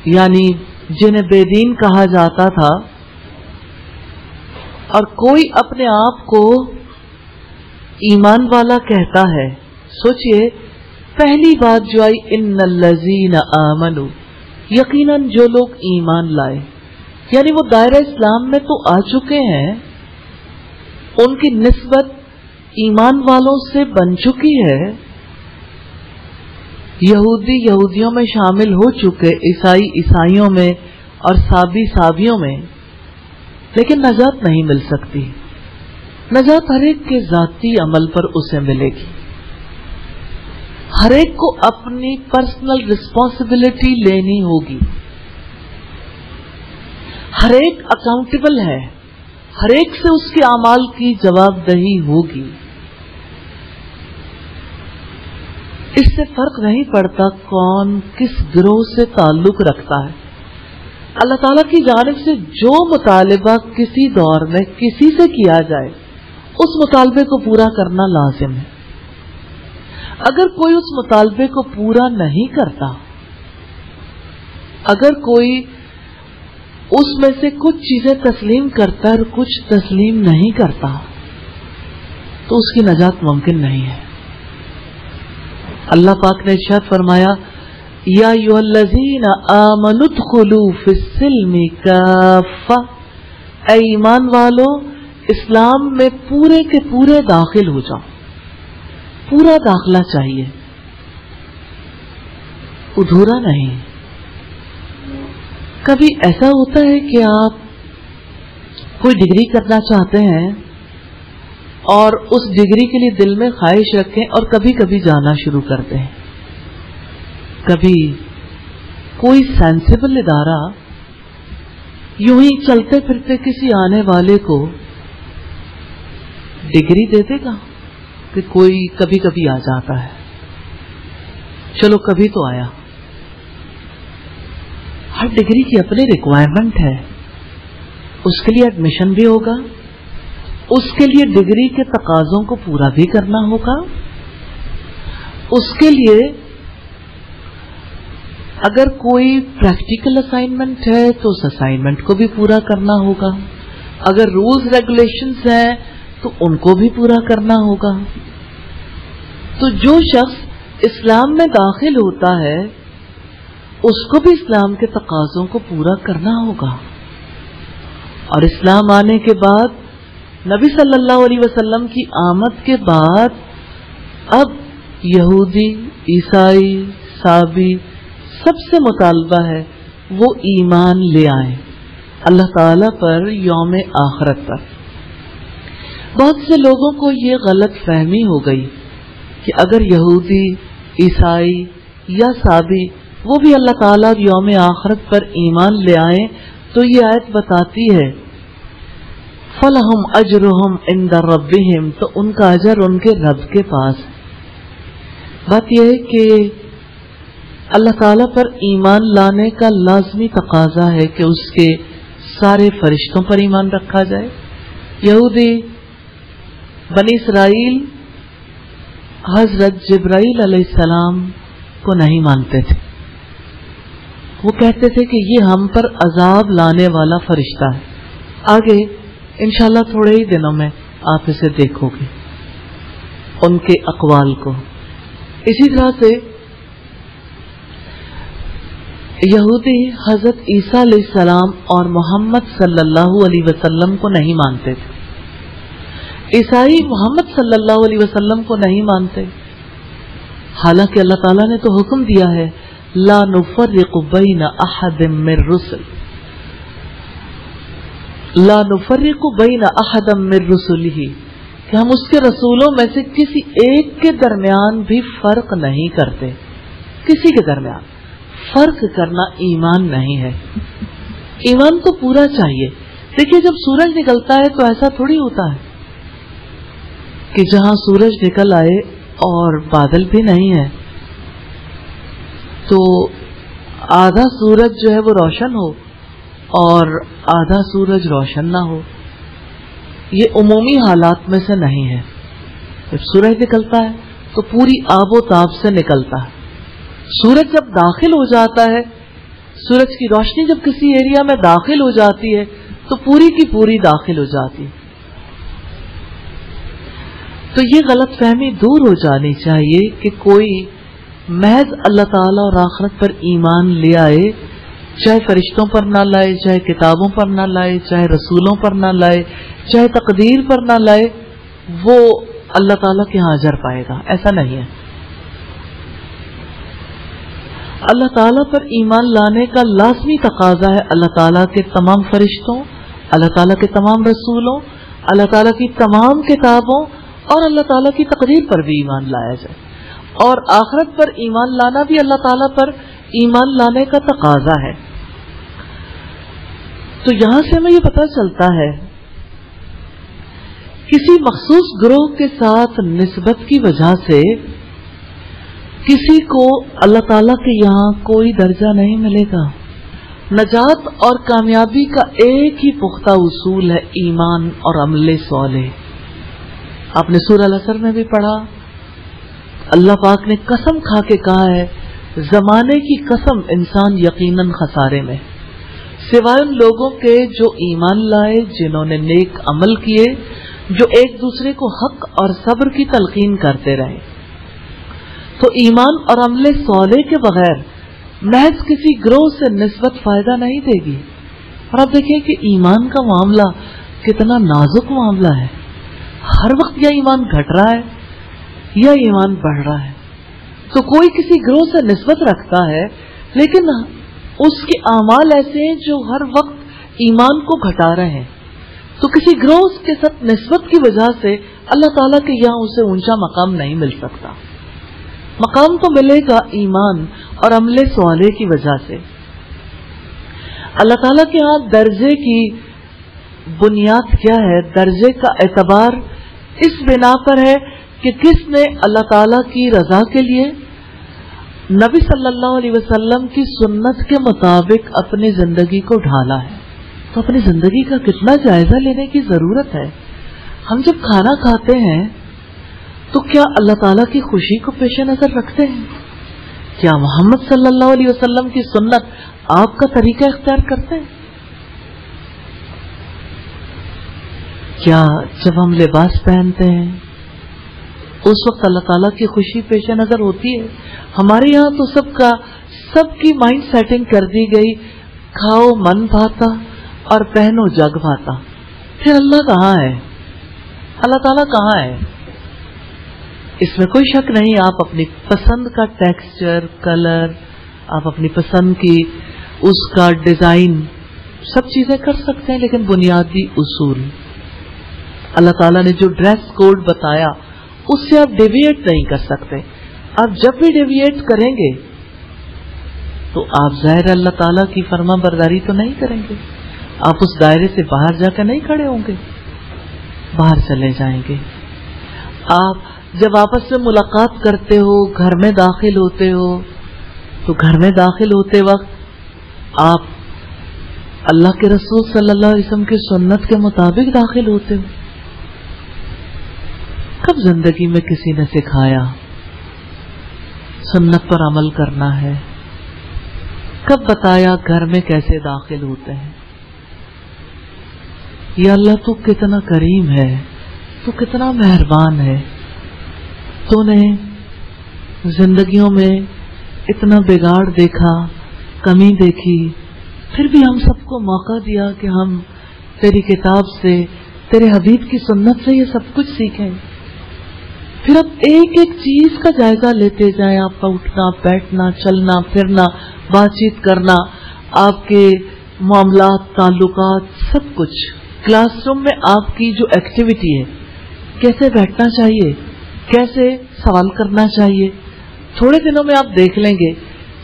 یعنی جنہیں بے دین کہا جاتا تھا، اور کوئی اپنے آپ کو ایمان والا کہتا ہے۔ سوچئے پہلی بات جو آئی ان الذین آمنوا، یقیناً جو لوگ ایمان لائے، یعنی وہ دائرہ اسلام میں تو آ چکے ہیں، ان کی نسبت ایمان والوں سے بن چکی ہے، یہودی یہودیوں میں شامل ہو چکے، عیسائی عیسائیوں میں اور صابی صابیوں میں، لیکن نجات نہیں مل سکتی۔ نجات ہر ایک کے ذاتی عمل پر اسے ملے گی، ہر ایک کو اپنی پرسنل رسپانسبلٹی لینی ہوگی، ہر ایک اکاؤنٹیبل ہے، ہر ایک سے اس کے اعمال کی جواب دہی ہوگی۔ اس سے فرق نہیں پڑتا کون کس گروہ سے تعلق رکھتا ہے، اللہ تعالیٰ کی جانب سے جو مطالبہ کسی دور میں کسی سے کیا جائے اس مطالبے کو پورا کرنا لازم ہے۔ اگر کوئی اس مطالبے کو پورا نہیں کرتا، اگر کوئی اس میں سے کچھ چیزیں تسلیم کرتا ہے اور کچھ تسلیم نہیں کرتا تو اس کی نجات ممکن نہیں ہے. اللہ پاک نے ارشاد فرمایا یا ایھا الذین آمنوا ادخلوا فی السلم کافہ، اے ایمان والو اسلام میں پورے کے پورے داخل ہو جاؤ. پورا داخلہ چاہیے، ادھورا نہیں. کبھی ایسا ہوتا ہے کہ آپ کوئی ڈگری کرنا چاہتے ہیں اور اس ڈگری کے لیے دل میں خواہش رکھیں اور کبھی کبھی جانا شروع کرتے ہیں. کبھی کوئی سینسیبل ادارہ یوں ہی چلتے پھرتے کسی آنے والے کو ڈگری دے دے گا کہ کوئی کبھی کبھی آ جاتا ہے، چلو کبھی تو آیا. ہر ڈگری کی اپنی ریکوائرمنٹ ہے، اس کے لیے ایڈمیشن بھی ہوگا، اس کے لیے ڈگری کے تقاضوں کو پورا بھی کرنا ہوگا، اس کے لیے اگر کوئی پریکٹیکل اسائنمنٹ ہے تو اس اسائنمنٹ کو بھی پورا کرنا ہوگا، اگر رولز ریگولیشنز ہیں تو ان کو بھی پورا کرنا ہوگا. تو جو شخص اسلام میں داخل ہوتا ہے اس کو بھی اسلام کے تقاضوں کو پورا کرنا ہوگا. اور اسلام آنے کے بعد نبی صلی اللہ علیہ وسلم کی آمد کے بعد اب یہودی، عیسائی، صابی سب سے مطالبہ ہے وہ ایمان لے آئیں اللہ تعالی پر، یوم آخرت پر. بہت سے لوگوں کو یہ غلط فہمی ہو گئی کہ اگر یہودی، عیسائی یا صابی وہ بھی اللہ تعالیٰ یوم آخرت پر ایمان لے آئیں تو یہ آیت بتاتی ہے فَلَهُمْ أَجْرُهُمْ عِنْدَ رَبِّهِمْ، تو ان کا اجر ان کے رب کے پاس. بات یہ ہے کہ اللہ تعالیٰ پر ایمان لانے کا لازمی تقاضا ہے کہ اس کے سارے فرشتوں پر ایمان رکھا جائے. یہودی بنی اسرائیل حضرت جبرائیل علیہ السلام کو نہیں مانتے تھے. وہ کہتے تھے کہ یہ ہم پر عذاب لانے والا فرشتہ ہے. آگے انشاءاللہ تھوڑے ہی دنوں میں آپ اسے دیکھو گے ان کے اقوال کو. اسی طرح سے یہودی حضرت عیسیٰ علیہ السلام اور محمد صلی اللہ علیہ وسلم کو نہیں مانتے تھے. عیسائی محمد صلی اللہ علیہ وسلم کو نہیں مانتے، حالانکہ اللہ تعالیٰ نے تو حکم دیا ہے لا نفرق بین احد من رسل، لا نفرق بین احد من رسلہ، کہ ہم اس کے رسولوں میں سے کسی ایک کے درمیان بھی فرق نہیں کرتے. کسی کے درمیان فرق کرنا ایمان نہیں ہے. ایمان تو پورا چاہیے. دیکھیے جب سورج نکلتا ہے تو ایسا تھوڑی ہوتا ہے کہ جہاں سورج نکل آئے اور بادل بھی نہیں ہے تو آدھا سورج جو ہے وہ روشن ہو اور آدھا سورج روشن نہ ہو. یہ عمومی حالات میں سے نہیں ہے. جب سورج نکلتا ہے تو پوری آب و تاب سے نکلتا ہے. سورج جب داخل ہو جاتا ہے، سورج کی روشنی جب کسی ایریا میں داخل ہو جاتی ہے تو پوری کی پوری داخل ہو جاتی ہے. تو یہ غلط فہمی دور ہو جانی چاہیے کہ کوئی محض اللہ تعالیٰ اور آخرت پر ایمان لے آئے، چاہے فرشتوں پر نہ لائے، چاہے کتابوں پر نہ لائے، چاہے رسولوں پر نہ لائے، چاہے تقدیر پر نہ لائے، وہ اللہ تعالیٰ کے ہاں اجر پائے گا. ایسا نہیں ہے. اللہ تعالیٰ پر ایمان لانے کا لازمی تقاضا ہے اللہ تعالیٰ کے تمام فرشتوں، اللہ تعالیٰ کے تمام رسولوں، اللہ تعالیٰ کی تمام کتابوں اور اللہ تعالیٰ کی تقدیر پر بھی ایمان لایا جائے. اور آخرت پر ایمان لانا بھی اللہ تعالیٰ پر ایمان لانے کا تقاضا ہے. تو یہاں سے ہمیں یہ پتہ چلتا ہے کسی مخصوص گروہ کے ساتھ نسبت کی وجہ سے کسی کو اللہ تعالیٰ کے یہاں کوئی درجہ نہیں ملے گا. نجات اور کامیابی کا ایک ہی پختہ اصول ہے ایمان اور عمل صالح. آپ نے سورہ العصر میں بھی پڑھا، اللہ پاک نے قسم کھا کے کہا ہے زمانے کی قسم انسان یقیناً خسارے میں. سوائے ان لوگوں کے جو ایمان لائے، جنہوں نے نیک عمل کیے، جو ایک دوسرے کو حق اور صبر کی تلقین کرتے رہے۔ تو ایمان اور عمل صالح کے بغیر محض کسی گروہ سے نسبت فائدہ نہیں دے گی۔ اور آپ دیکھیں کہ ایمان کا معاملہ کتنا نازک معاملہ ہے، ہر وقت یا ایمان گھٹ رہا ہے یا ایمان بڑھ رہا ہے۔ تو کوئی کسی گروہ سے نسبت رکھتا ہے لیکن اس کے اعمال ایسے ہیں جو ہر وقت ایمان کو گھٹا رہے ہیں، تو کسی گروہ کے ساتھ نسبت کی وجہ سے اللہ تعالیٰ کے یہاں اسے اونچا مقام نہیں مل سکتا۔ مقام تو ملے گا ایمان اور عمل صالح کی وجہ سے۔ اللہ تعالیٰ کے ہاں درجے کی بنیاد کیا ہے؟ درجے کا اعتبار اس بنا پر ہے کہ کس نے اللہ تعالیٰ کی رضا کے لیے نبی صلی اللہ علیہ وسلم کی سنت کے مطابق اپنی زندگی کو ڈھالا ہے۔ تو اپنی زندگی کا کتنا جائزہ لینے کی ضرورت ہے۔ ہم جب کھانا کھاتے ہیں تو کیا اللہ تعالیٰ کی خوشی کو پیش نظر رکھتے ہیں؟ کیا محمد صلی اللہ علیہ وسلم کی سنت آپ کا طریقہ اختیار کرتے ہیں؟ کیا جب ہم لباس پہنتے ہیں اس وقت اللہ تعالیٰ کی خوشی پیش نظر ہوتی ہے؟ ہمارے یہاں تو سب کی مائنڈ سیٹنگ کر دی گئی، کھاؤ من بھاتا اور پہنو جگ بھاتا۔ پھر اللہ کہاں ہے؟ اللہ تعالیٰ کہاں ہے؟ اس میں کوئی شک نہیں، آپ اپنی پسند کا ٹیکسچر، کلر، آپ اپنی پسند کی اس کا ڈیزائن سب چیزیں کر سکتے ہیں، لیکن بنیادی اصول اللہ تعالیٰ نے جو ڈریس کوڈ بتایا اس سے آپ ڈیویٹ نہیں کر سکتے۔ آپ جب بھی ڈیویٹ کریں گے تو آپ ظاہر اللہ تعالیٰ کی فرما برداری تو نہیں کریں گے، آپ اس دائرے سے باہر جا کر نہیں کھڑے ہوں گے، باہر چلے جائیں گے۔ آپ جب آپس میں ملاقات کرتے ہو، گھر میں داخل ہوتے ہو، تو گھر میں داخل ہوتے وقت آپ اللہ کے رسول صلی اللہ علیہ وسلم کی سنت کے مطابق داخل ہوتے ہو۔ کب زندگی میں کسی نے سکھایا سنت پر عمل کرنا ہے؟ کب بتایا گھر میں کیسے داخل ہوتے ہیں؟ یا اللہ تو کتنا کریم ہے، تو کتنا مہربان ہے، تو نے زندگیوں میں اتنا بگاڑ دیکھا، کمی دیکھی، پھر بھی ہم سب کو موقع دیا کہ ہم تیری کتاب سے، تیرے حبیب کی سنت سے یہ سب کچھ سیکھیں۔ پھر اب ایک ایک چیز کا جائزہ لیتے جائیں، آپ کا اٹھنا بیٹھنا، چلنا پھرنا، بات چیت کرنا، آپ کے معاملات، تعلقات، سب کچھ۔ کلاس روم میں آپ کی جو ایکٹیویٹی ہے، کیسے بیٹھنا چاہیے، کیسے سوال کرنا چاہیے۔ تھوڑے دنوں میں آپ دیکھ لیں گے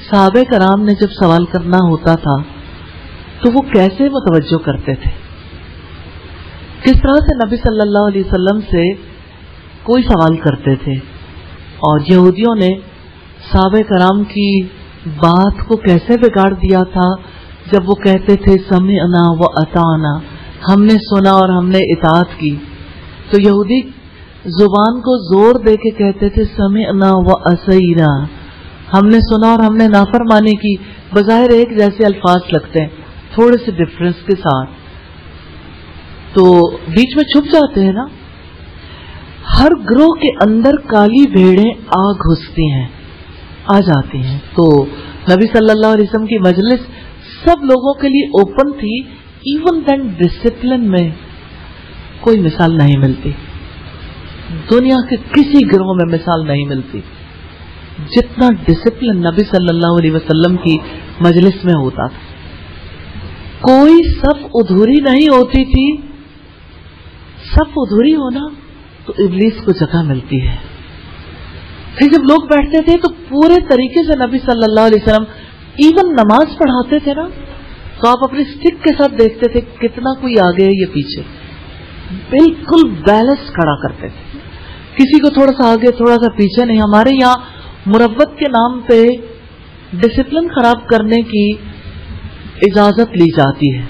صحابہ کرام نے جب سوال کرنا ہوتا تھا تو وہ کیسے متوجہ کرتے تھے، کس طرح سے نبی صلی اللہ علیہ وسلم سے کوئی سوال کرتے تھے۔ اور یہودیوں نے صحابہ کرام کی بات کو کیسے بگاڑ دیا تھا جب وہ کہتے تھے سمعنا و اطعنا، ہم نے سنا اور ہم نے اطاعت کی۔ تو یہودی زبان کو زور دے کے کہتے تھے سمعنا و عصینا، ہم نے سنا اور ہم نے نافرمانی کی۔ بظاہر ایک جیسے الفاظ لگتے ہیں، تھوڑے سے ڈفرنس کے ساتھ، تو بیچ میں چھپ جاتے ہیں نا۔ ہر گروہ کے اندر کالی بھیڑیں آ گھستی ہیں، آ جاتی ہیں۔ تو نبی صلی اللہ علیہ وسلم کی مجلس سب لوگوں کے لیے اوپن تھی، ایون دین ڈسپلن میں کوئی مثال نہیں ملتی، دنیا کے کسی گروہ میں مثال نہیں ملتی جتنا ڈسپلن نبی صلی اللہ علیہ وسلم کی مجلس میں ہوتا تھا۔ کوئی صف ادھوری نہیں ہوتی تھی۔ صف ادھوری ہونا تو ابلیس کو جگہ ملتی ہے۔ پھر جب لوگ بیٹھتے تھے تو پورے طریقے سے نبی صلی اللہ علیہ وسلم ایون نماز پڑھاتے تھے نا، تو آپ اپنی سٹک کے ساتھ دیکھتے تھے کتنا کوئی آگے ہے یا پیچھے، بالکل بیلنس کھڑا کرتے تھے، کسی کو تھوڑا سا آگے تھوڑا سا پیچھے نہیں۔ ہمارے یہاں مروت کے نام پہ ڈسپلن خراب کرنے کی اجازت لی جاتی ہے۔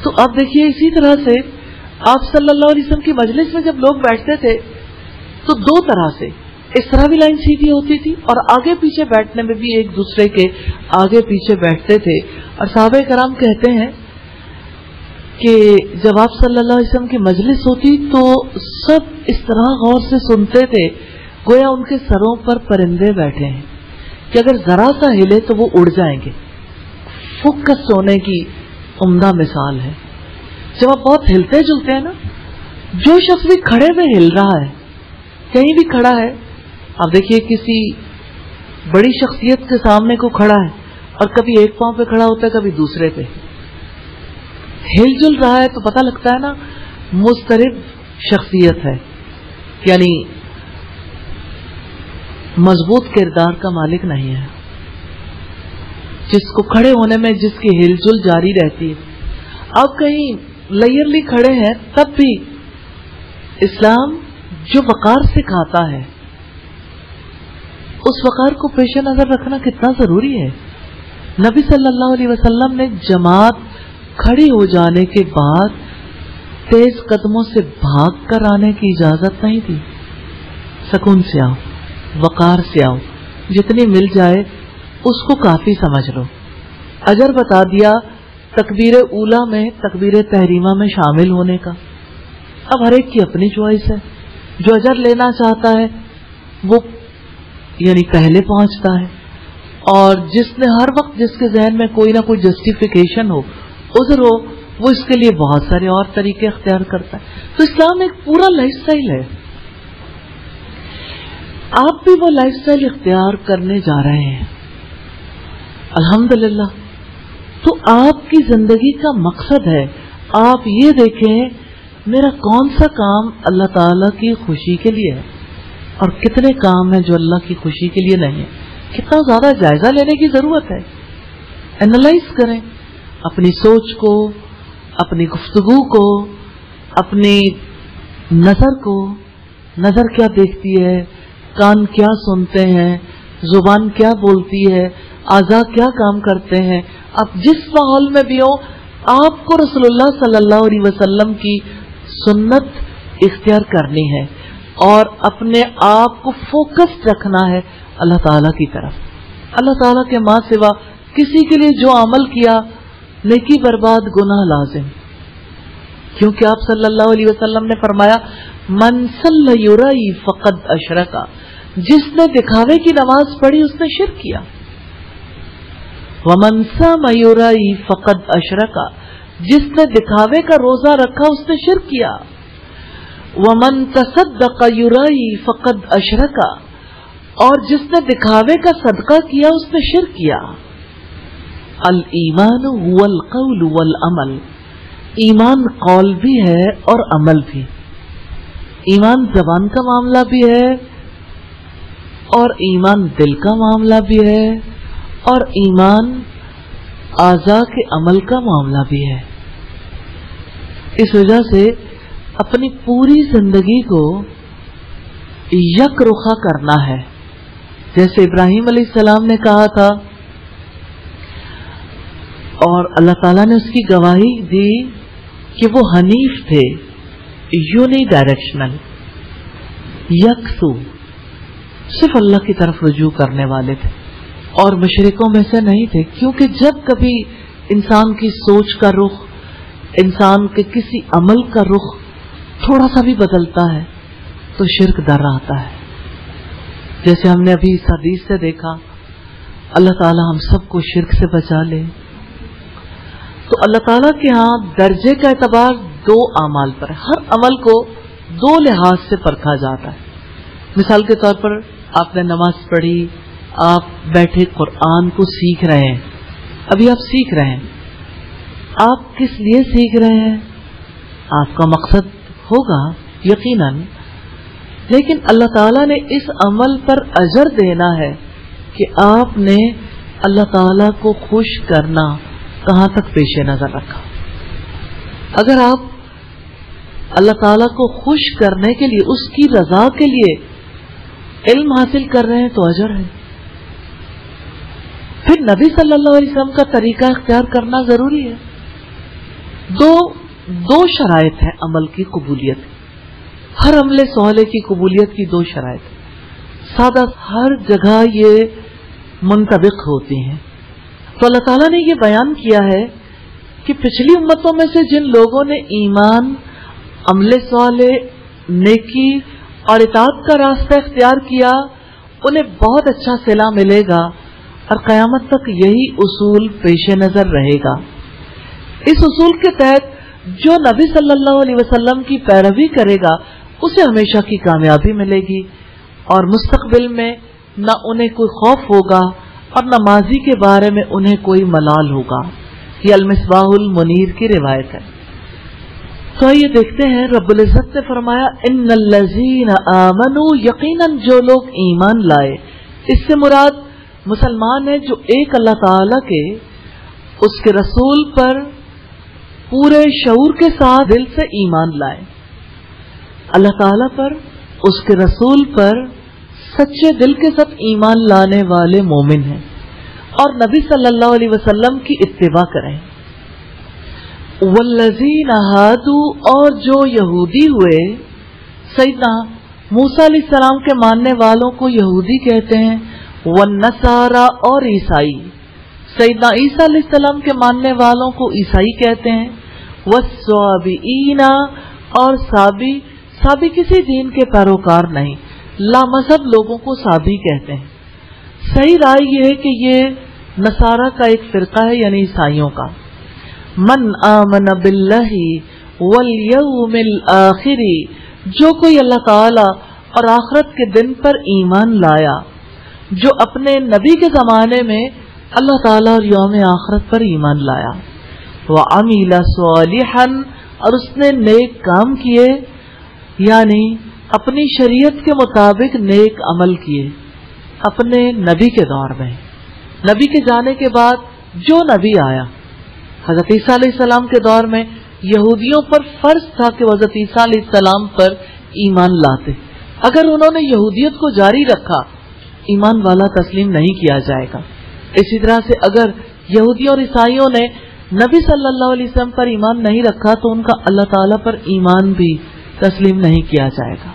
تو آپ دیکھیے اسی طرح سے آپ صلی اللہ علیہ وسلم کی مجلس میں جب لوگ بیٹھتے تھے تو دو طرح سے، اس طرح بھی لائن سیدھی ہوتی تھی اور آگے پیچھے بیٹھنے میں بھی ایک دوسرے کے آگے پیچھے بیٹھتے تھے. اور صحابہ کرام کہتے ہیں کہ جب آپ صلی اللہ علیہ وسلم کی مجلس ہوتی تو سب اس طرح غور سے سنتے تھے گویا ان کے سروں پر پرندے بیٹھے ہیں کہ اگر ذرا سا ہلے تو وہ اڑ جائیں گے. فوکس ہونے کی عمدہ مثال ہے. جب آپ بہت ہلتے جلتے ہیں نا, جو شخص بھی کھڑے میں ہل رہا ہے, کہیں بھی کھڑا ہے, آپ دیکھیے کسی بڑی شخصیت کے سامنے کو کھڑا ہے اور کبھی ایک پاؤں پہ کھڑا ہوتا ہے کبھی دوسرے پہ, ہل جل رہا ہے تو پتہ لگتا ہے نا مضطرب شخصیت ہے, یعنی مضبوط کردار کا مالک نہیں ہے, جس کو کھڑے ہونے میں جس کی ہل جل جاری رہتی ہے. آپ کہیں لیئرلی کھڑے ہیں تب بھی اسلام جو وقار سکھاتا ہے اس وقار کو پیش نظر رکھنا کتنا ضروری ہے. نبی صلی اللہ علیہ وسلم نے جماعت کھڑی ہو جانے کے بعد تیز قدموں سے بھاگ کر آنے کی اجازت نہیں دی. سکون سے آؤ, وقار سے آؤ, جتنی مل جائے اس کو کافی سمجھ لو. اجر بتا دیا تکبیر اولا میں تکبیر تحریمہ میں شامل ہونے کا. اب ہر ایک کی اپنی چوائس ہے, جو اجر لینا چاہتا ہے وہ یعنی پہلے پہنچتا ہے, اور جس نے ہر وقت جس کے ذہن میں کوئی نہ کوئی جسٹیفیکیشن ہو, عذر ہو, وہ اس کے لیے بہت سارے اور طریقے اختیار کرتا ہے. تو اسلام ایک پورا لائف سٹائل ہے. آپ بھی وہ لائف سٹائل اختیار کرنے جا رہے ہیں الحمدللہ. تو آپ کی زندگی کا مقصد ہے آپ یہ دیکھیں میرا کون سا کام اللہ تعالیٰ کی خوشی کے لیے ہے اور کتنے کام ہیں جو اللہ کی خوشی کے لیے نہیں ہے. کتنا زیادہ جائزہ لینے کی ضرورت ہے. اینالائز کریں اپنی سوچ کو, اپنی گفتگو کو, اپنی نظر کو. نظر کیا دیکھتی ہے, کان کیا سنتے ہیں, زبان کیا بولتی ہے, اعضاء کیا کام کرتے ہیں. آپ جس ماحول میں بھی ہو آپ کو رسول اللہ صلی اللہ علیہ وسلم کی سنت اختیار کرنی ہے اور اپنے آپ کو فوکس رکھنا ہے اللہ تعالیٰ کی طرف. اللہ تعالیٰ کے ماں سوا کسی کے لیے جو عمل کیا نیکی برباد گناہ لازم, کیونکہ آپ صلی اللہ علیہ وسلم نے فرمایا من صلی یرائی فقد اشرکا, جس نے دکھاوے کی نماز پڑھی اس نے شرک کیا. ومن صام یرائی فقد اشرکا, جس نے دکھاوے کا روزہ رکھا اس نے شرک کیا. ومن تصدق یرائی فقد اشرکا, اور جس نے دکھاوے کا صدقہ کیا اس نے شرک کیا. الایمان هو القول والعمل, ایمان قول بھی ہے اور عمل بھی. ایمان زبان کا معاملہ بھی ہے اور ایمان دل کا معاملہ بھی ہے اور ایمان اعضاء کے عمل کا معاملہ بھی ہے. اس وجہ سے اپنی پوری زندگی کو یک رخا کرنا ہے. جیسے ابراہیم علیہ السلام نے کہا تھا اور اللہ تعالیٰ نے اس کی گواہی دی کہ وہ حنیف تھے, یونی ڈائریکشنل, یکسو, صرف اللہ کی طرف رجوع کرنے والے تھے اور مشرکوں میں سے نہیں تھے. کیونکہ جب کبھی انسان کی سوچ کا رخ, انسان کے کسی عمل کا رخ تھوڑا سا بھی بدلتا ہے تو شرک ڈر آتا ہے. جیسے ہم نے ابھی اس حدیث سے دیکھا, اللہ تعالی ہم سب کو شرک سے بچا لے. تو اللہ تعالیٰ کے ہاں درجے کا اعتبار دو اعمال پر, ہر عمل کو دو لحاظ سے پرکھا جاتا ہے. مثال کے طور پر آپ نے نماز پڑھی, آپ بیٹھے قرآن کو سیکھ رہے ہیں, ابھی آپ سیکھ رہے ہیں, آپ کس لیے سیکھ رہے ہیں؟ آپ کا مقصد ہوگا یقیناً, لیکن اللہ تعالیٰ نے اس عمل پر اجر دینا ہے کہ آپ نے اللہ تعالیٰ کو خوش کرنا کہاں تک پیش نظر رکھا. اگر آپ اللہ تعالیٰ کو خوش کرنے کے لیے, اس کی رضا کے لیے علم حاصل کر رہے ہیں تو اجر ہے. پھر نبی صلی اللہ علیہ وسلم کا طریقہ اختیار کرنا ضروری ہے. دو شرائط ہیں عمل کی قبولیت, ہر عمل صالح کی قبولیت کی دو شرائط. سادہ ہر جگہ یہ منطبق ہوتی ہیں. تو اللہ تعالیٰ نے یہ بیان کیا ہے کہ پچھلی امتوں میں سے جن لوگوں نے ایمان، عمل صالح، نیکی اور اطاعت کا راستہ اختیار کیا انہیں بہت اچھا صلہ ملے گا اور قیامت تک یہی اصول پیش نظر رہے گا. اس اصول کے تحت جو نبی صلی اللہ علیہ وسلم کی پیروی کرے گا اسے ہمیشہ کی کامیابی ملے گی اور مستقبل میں نہ انہیں کوئی خوف ہوگا اور نہ ماضی کے بارے میں انہیں کوئی ملال ہوگا. یہ المصباح المنیر کی روایت ہے. تو یہ دیکھتے ہیں رب العزت نے فرمایا ان الذین آمنوا، یقیناً جو لوگ ایمان لائے. اس سے مراد مسلمان ہے جو ایک اللہ تعالی کے، اس کے رسول پر پورے شعور کے ساتھ دل سے ایمان لائے. اللہ تعالی پر، اس کے رسول پر سچے دل کے ساتھ ایمان لانے والے مومن ہیں اور نبی صلی اللہ علیہ وسلم کی اتباع کریں. والذین ہادوا، اور جو یہودی ہوئے، سیدنا موسیٰ علیہ السلام کے ماننے والوں کو یہودی کہتے ہیں. والنصارى، اور عیسائی، سیدنا عیسیٰ علیہ السلام کے ماننے والوں کو عیسائی کہتے ہیں. والصابئین، اور صابی کسی دین کے پیروکار نہیں، لا مذہب لوگوں کو صابی کہتے ہیں. صحیح رائے یہ ہے کہ یہ نصارہ کا ایک فرقہ ہے، یعنی عیسائیوں کا. من آمن باللہ والیوم الآخر، جو کوئی اللہ تعالی اور آخرت کے دن پر ایمان لایا، جو اپنے نبی کے زمانے میں اللہ تعالی اور یوم آخرت پر ایمان لایا. وعمل صالحا، اور اس نے نیک کام کیے، یعنی اپنی شریعت کے مطابق نیک عمل کیے اپنے نبی کے دور میں. نبی کے جانے کے بعد جو نبی آیا، حضرت عیسیٰ علیہ السلام کے دور میں یہودیوں پر فرض تھا کہ وہ حضرت عیسیٰ علیہ السلام پر ایمان لاتے. اگر انہوں نے یہودیت کو جاری رکھا، ایمان والا تسلیم نہیں کیا جائے گا. اسی طرح سے اگر یہودیوں اور عیسائیوں نے نبی صلی اللہ علیہ وسلم پر ایمان نہیں رکھا تو ان کا اللہ تعالیٰ پر ایمان بھی تسلیم نہیں کیا جائے گا،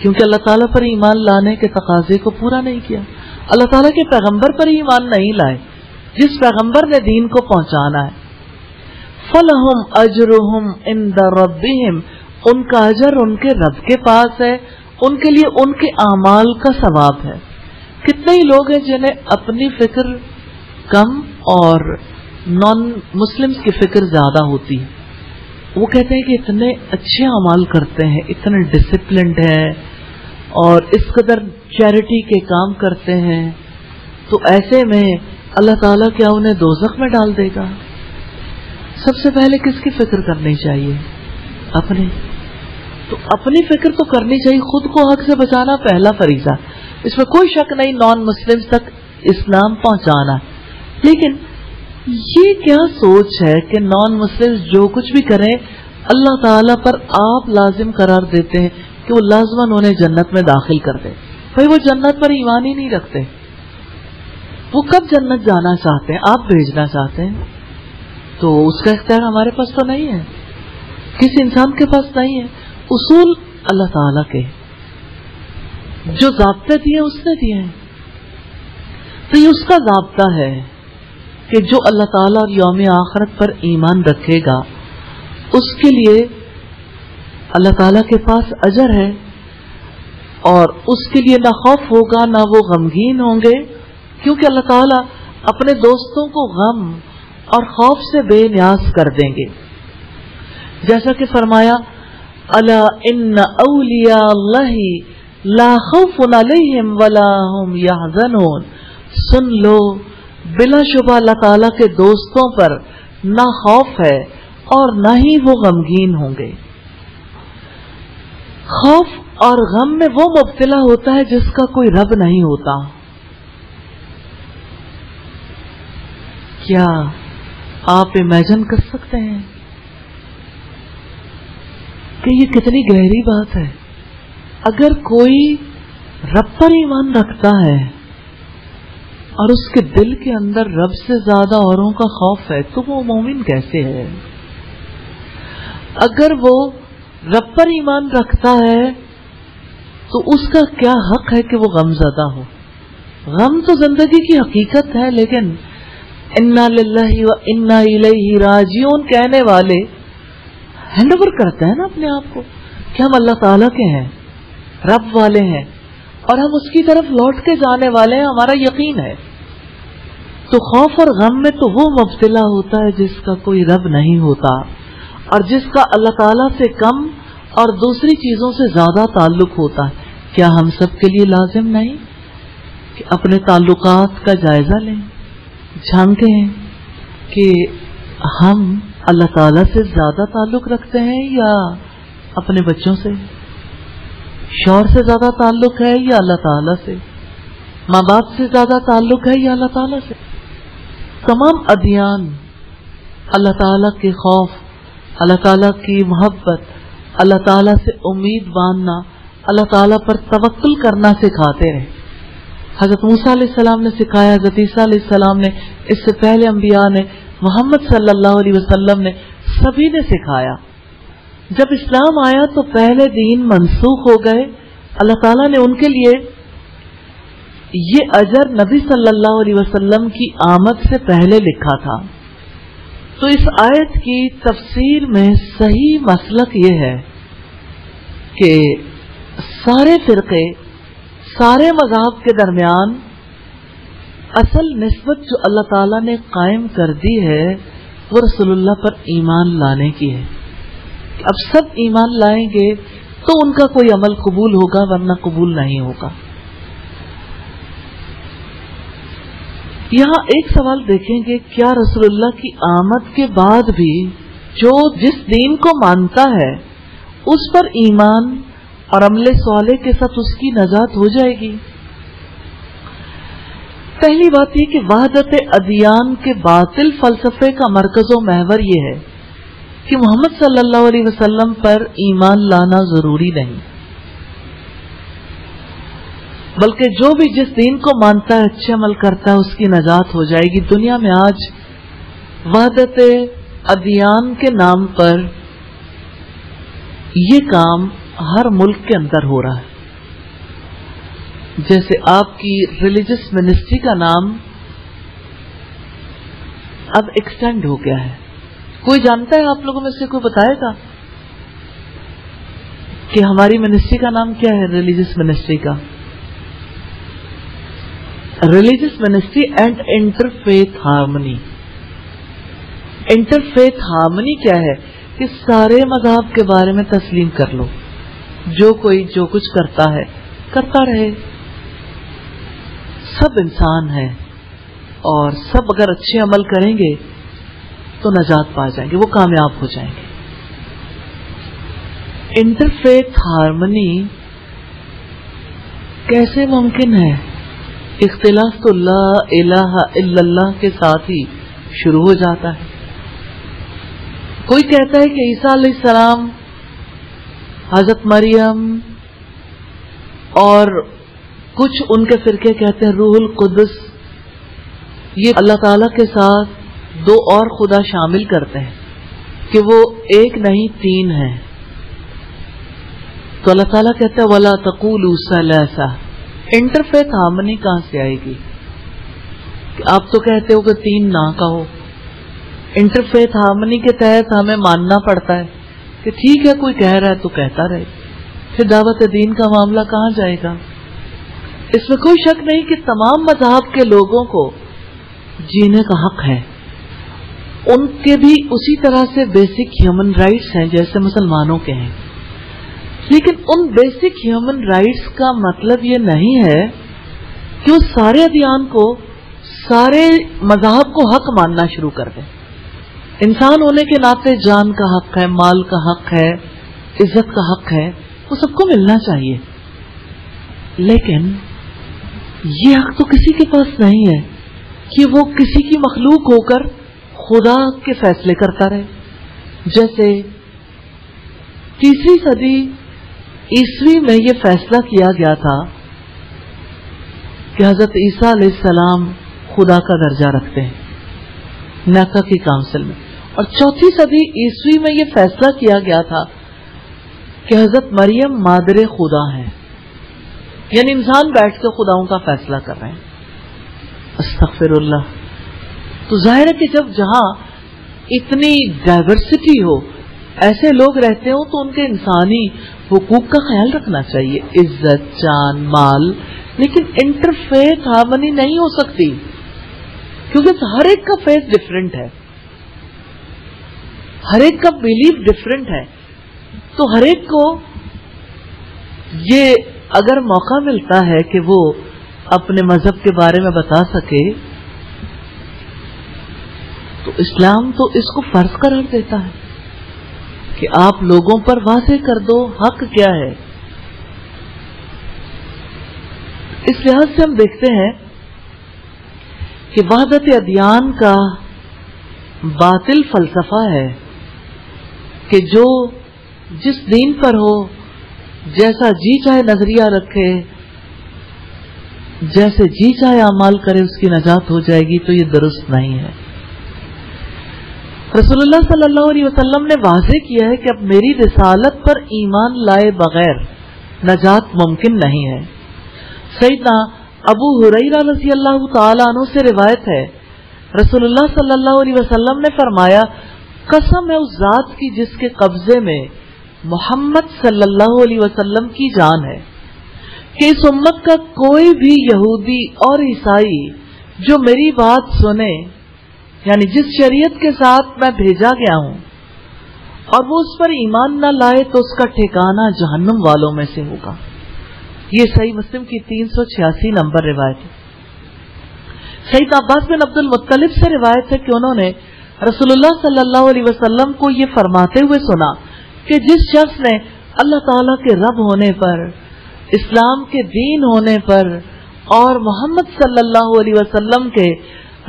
کیونکہ اللہ تعالیٰ پر ایمان لانے کے تقاضے کو پورا نہیں کیا. اللہ تعالیٰ کے پیغمبر پر ایمان نہیں لائے جس پیغمبر نے دین کو پہنچانا ہے. فَلَهُمْ أَجْرُهُمْ عِنْدَ رَبِّهِمْ، ان کا اجر ان کے رب کے پاس ہے، ان کے لیے ان کے اعمال کا ثواب ہے. کتنے ہی لوگ ہیں جنہیں اپنی فکر کم اور نان مسلمز کی فکر زیادہ ہوتی ہے. وہ کہتے ہیں کہ اتنے اچھے اعمال کرتے ہیں، اتنے ڈسپلنڈ ہیں اور اس قدر چیریٹی کے کام کرتے ہیں، تو ایسے میں اللہ تعالیٰ کیا انہیں دوزخ میں ڈال دے گا؟ سب سے پہلے کس کی فکر کرنی چاہیے؟ اپنی. تو اپنی فکر تو کرنی چاہیے، خود کو حق سے بچانا پہلا فریضہ، اس میں کوئی شک نہیں. نان مسلم تک اسلام پہنچانا. لیکن یہ کیا سوچ ہے کہ نان مسلم جو کچھ بھی کریں اللہ تعالیٰ پر آپ لازم قرار دیتے ہیں کہ وہ لازماً انہیں جنت میں داخل کر دے. بھائی وہ جنت پر ایمان ہی نہیں رکھتے، وہ کب جنت جانا چاہتے ہیں؟ آپ بھیجنا چاہتے ہیں تو اس کا اختیار ہمارے پاس تو نہیں ہے، کسی انسان کے پاس نہیں ہے. اصول اللہ تعالیٰ کے، جو ضابطے دیے اس نے دیے ہیں، تو یہ اس کا ضابطہ ہے کہ جو اللہ تعالیٰ اور یوم آخرت پر ایمان رکھے گا اس کے لیے اللہ تعالیٰ کے پاس اجر ہے اور اس کے لیے نہ خوف ہوگا نہ وہ غمگین ہوں گے، کیونکہ اللہ تعالیٰ اپنے دوستوں کو غم اور خوف سے بے نیاز کر دیں گے. جیسا کہ فرمایا الا ان اولیاء اللہ لا خوف علیہم ولا هم یحزنون، سن لو بلا شبہ اللہ تعالیٰ کے دوستوں پر نہ خوف ہے اور نہ ہی وہ غمگین ہوں گے. خوف اور غم میں وہ مبتلا ہوتا ہے جس کا کوئی رب نہیں ہوتا. کیا آپ امیجن کر سکتے ہیں کہ یہ کتنی گہری بات ہے؟ اگر کوئی رب پر ایمان رکھتا ہے اور اس کے دل کے اندر رب سے زیادہ اوروں کا خوف ہے تو وہ مومن کیسے ہے؟ اگر وہ رب پر ایمان رکھتا ہے تو اس کا کیا حق ہے کہ وہ غم زدہ ہو؟ غم تو زندگی کی حقیقت ہے، لیکن انا للہ و انا الیہ راجعون کہنے والے ہینڈ اوور کرتے ہیں نا اپنے آپ کو کہ ہم اللہ تعالیٰ کے ہیں، رب والے ہیں، اور ہم اس کی طرف لوٹ کے جانے والے ہیں، ہمارا یقین ہے. تو خوف اور غم میں تو وہ مبتلا ہوتا ہے جس کا کوئی رب نہیں ہوتا، اور جس کا اللہ تعالیٰ سے کم اور دوسری چیزوں سے زیادہ تعلق ہوتا ہے. کیا ہم سب کے لیے لازم نہیں کہ اپنے تعلقات کا جائزہ لیں، جھانکیں کہ ہم اللہ تعالیٰ سے زیادہ تعلق رکھتے ہیں یا اپنے بچوں سے؟ شوہر سے زیادہ تعلق ہے یا اللہ تعالیٰ سے؟ ماں باپ سے زیادہ تعلق ہے یا اللہ تعالیٰ سے؟ تمام ادیان اللہ تعالیٰ کے خوف، اللہ تعالیٰ کی محبت، اللہ تعالیٰ سے امید باندھنا، اللہ تعالیٰ پر توکل کرنا سکھاتے رہے. حضرت موسیٰ علیہ السلام نے سکھایا، حضرت عیسیٰ علیہ السلام نے، اس سے پہلے انبیاء نے، محمد صلی اللہ علیہ وسلم نے، سبھی نے سکھایا. جب اسلام آیا تو پہلے دین منسوخ ہو گئے. اللہ تعالیٰ نے ان کے لیے یہ اجر نبی صلی اللہ علیہ وسلم کی آمد سے پہلے لکھا تھا. تو اس آیت کی تفسیر میں صحیح مسلک یہ ہے کہ سارے فرقے، سارے مذاہب کے درمیان اصل نسبت جو اللہ تعالیٰ نے قائم کر دی ہے وہ رسول اللہ پر ایمان لانے کی ہے. اب سب ایمان لائیں گے تو ان کا کوئی عمل قبول ہوگا، ورنہ قبول نہیں ہوگا. یہاں ایک سوال دیکھیں گے، کیا رسول اللہ کی آمد کے بعد بھی جو جس دین کو مانتا ہے اس پر ایمان اور عمل صالح کے ساتھ اس کی نجات ہو جائے گی؟ پہلی بات یہ کہ وحدت ادیان کے باطل فلسفے کا مرکز و محور یہ ہے کہ محمد صلی اللہ علیہ وسلم پر ایمان لانا ضروری نہیں، بلکہ جو بھی جس دین کو مانتا ہے، اچھے عمل کرتا ہے، اس کی نجات ہو جائے گی. دنیا میں آج وحدت ادیان کے نام پر یہ کام ہر ملک کے اندر ہو رہا ہے. جیسے آپ کی ریلیجس منسٹری کا نام اب ایکسٹینڈ ہو گیا ہے. کوئی جانتا ہے آپ لوگوں میں سے کوئی بتائے گا کہ ہماری منسٹری کا نام کیا ہے؟ ریلیجس منسٹری کا religious ministry and interfaith harmony. Interfaith harmony کیا ہے؟ کہ سارے مذہب کے بارے میں تسلیم کر لو، جو کوئی جو کچھ کرتا ہے کرتا رہے، سب انسان ہیں اور سب اگر اچھے عمل کریں گے تو نجات پا جائیں گے، وہ کامیاب ہو جائیں گے. انٹرفیتھ ہارمنی کیسے ممکن ہے؟ اختلاف تو لا الہ الا اللہ کے ساتھ ہی شروع ہو جاتا ہے. کوئی کہتا ہے کہ عیسیٰ علیہ السلام، حضرت مریم، اور کچھ ان کے فرقے کہتے ہیں روح القدس، یہ اللہ تعالی کے ساتھ دو اور خدا شامل کرتے ہیں کہ وہ ایک نہیں تین ہیں. تو اللہ تعالیٰ کہتا ہے وَلَا تَقُولُوا ثَلَاثَةٌ. انٹرفیتھ ہارمنی کہاں سے آئے گی؟ آپ تو کہتے ہو کہ تین نہ کہو. انٹرفیتھ ہارمنی کے تحت ہمیں ماننا پڑتا ہے کہ ٹھیک ہے کوئی کہہ رہا ہے تو کہتا رہے. پھر دعوت دین کا معاملہ کہاں جائے گا؟ اس میں کوئی شک نہیں کہ تمام مذاہب کے لوگوں کو جینے کا حق ہے. ان کے بھی اسی طرح سے بیسک ہیومن رائٹس ہیں جیسے مسلمانوں کے ہیں. لیکن ان بیسک ہیومن رائٹس کا مطلب یہ نہیں ہے کہ وہ سارے ادیان کو، سارے مذاہب کو حق ماننا شروع کر دیں. انسان ہونے کے ناطے جان کا حق ہے، مال کا حق ہے، عزت کا حق ہے، وہ سب کو ملنا چاہیے. لیکن یہ حق تو کسی کے پاس نہیں ہے کہ وہ کسی کی مخلوق ہو کر خدا کے فیصلے کرتا رہے. جیسے 3 صدی عیسوی میں یہ فیصلہ کیا گیا تھا کہ حضرت عیسیٰ علیہ السلام خدا کا درجہ رکھتے ہیں نیکا کی کونسل میں، اور 4 صدی عیسوی میں یہ فیصلہ کیا گیا تھا کہ حضرت مریم مادر خدا ہیں. یعنی انسان بیٹھ کے خداؤں کا فیصلہ کر رہے ہیں. استغفر اللہ. تو ظاہر ہے کہ جب جہاں اتنی ڈائیورسٹی ہو، ایسے لوگ رہتے ہوں تو ان کے انسانی حقوق کا خیال رکھنا چاہیے، عزت، جان، مال. لیکن انٹرفیتھ ہارمنی نہیں ہو سکتی کیونکہ ہر ایک کا فیتھ ڈفرینٹ ہے، ہر ایک کا بلیف ڈفرینٹ ہے. تو ہر ایک کو یہ اگر موقع ملتا ہے کہ وہ اپنے مذہب کے بارے میں بتا سکے تو اسلام تو اس کو فرض قرار دیتا ہے کہ آپ لوگوں پر واضح کر دو حق کیا ہے. اس لحاظ سے ہم دیکھتے ہیں کہ وحدت ادیان کا باطل فلسفہ ہے کہ جو جس دین پر ہو، جیسا جی چاہے نظریہ رکھے، جیسے جی چاہے اعمال کرے، اس کی نجات ہو جائے گی، تو یہ درست نہیں ہے. رسول اللہ صلی اللہ علیہ وسلم نے واضح کیا ہے کہ اب میری رسالت پر ایمان لائے بغیر نجات ممکن نہیں ہے. سیدنا ابو ہریرہ رضی اللہ تعالی عنہ سے روایت ہے، رسول اللہ صلی اللہ علیہ وسلم نے فرمایا، قسم ہے اس ذات کی جس کے قبضے میں محمد صلی اللہ علیہ وسلم کی جان ہے، کہ اس امت کا کوئی بھی یہودی اور عیسائی جو میری بات سنے، یعنی جس شریعت کے ساتھ میں بھیجا گیا ہوں، اور وہ اس پر ایمان نہ لائے تو اس کا ٹھکانہ جہنم والوں میں سے ہوگا. یہ صحیح مسلم کی 386 نمبر روایت ہے. سید عباس بن عبد المطلب سے روایت ہے کہ انہوں نے رسول اللہ صلی اللہ علیہ وسلم کو یہ فرماتے ہوئے سنا کہ جس شخص نے اللہ تعالیٰ کے رب ہونے پر، اسلام کے دین ہونے پر اور محمد صلی اللہ علیہ وسلم کے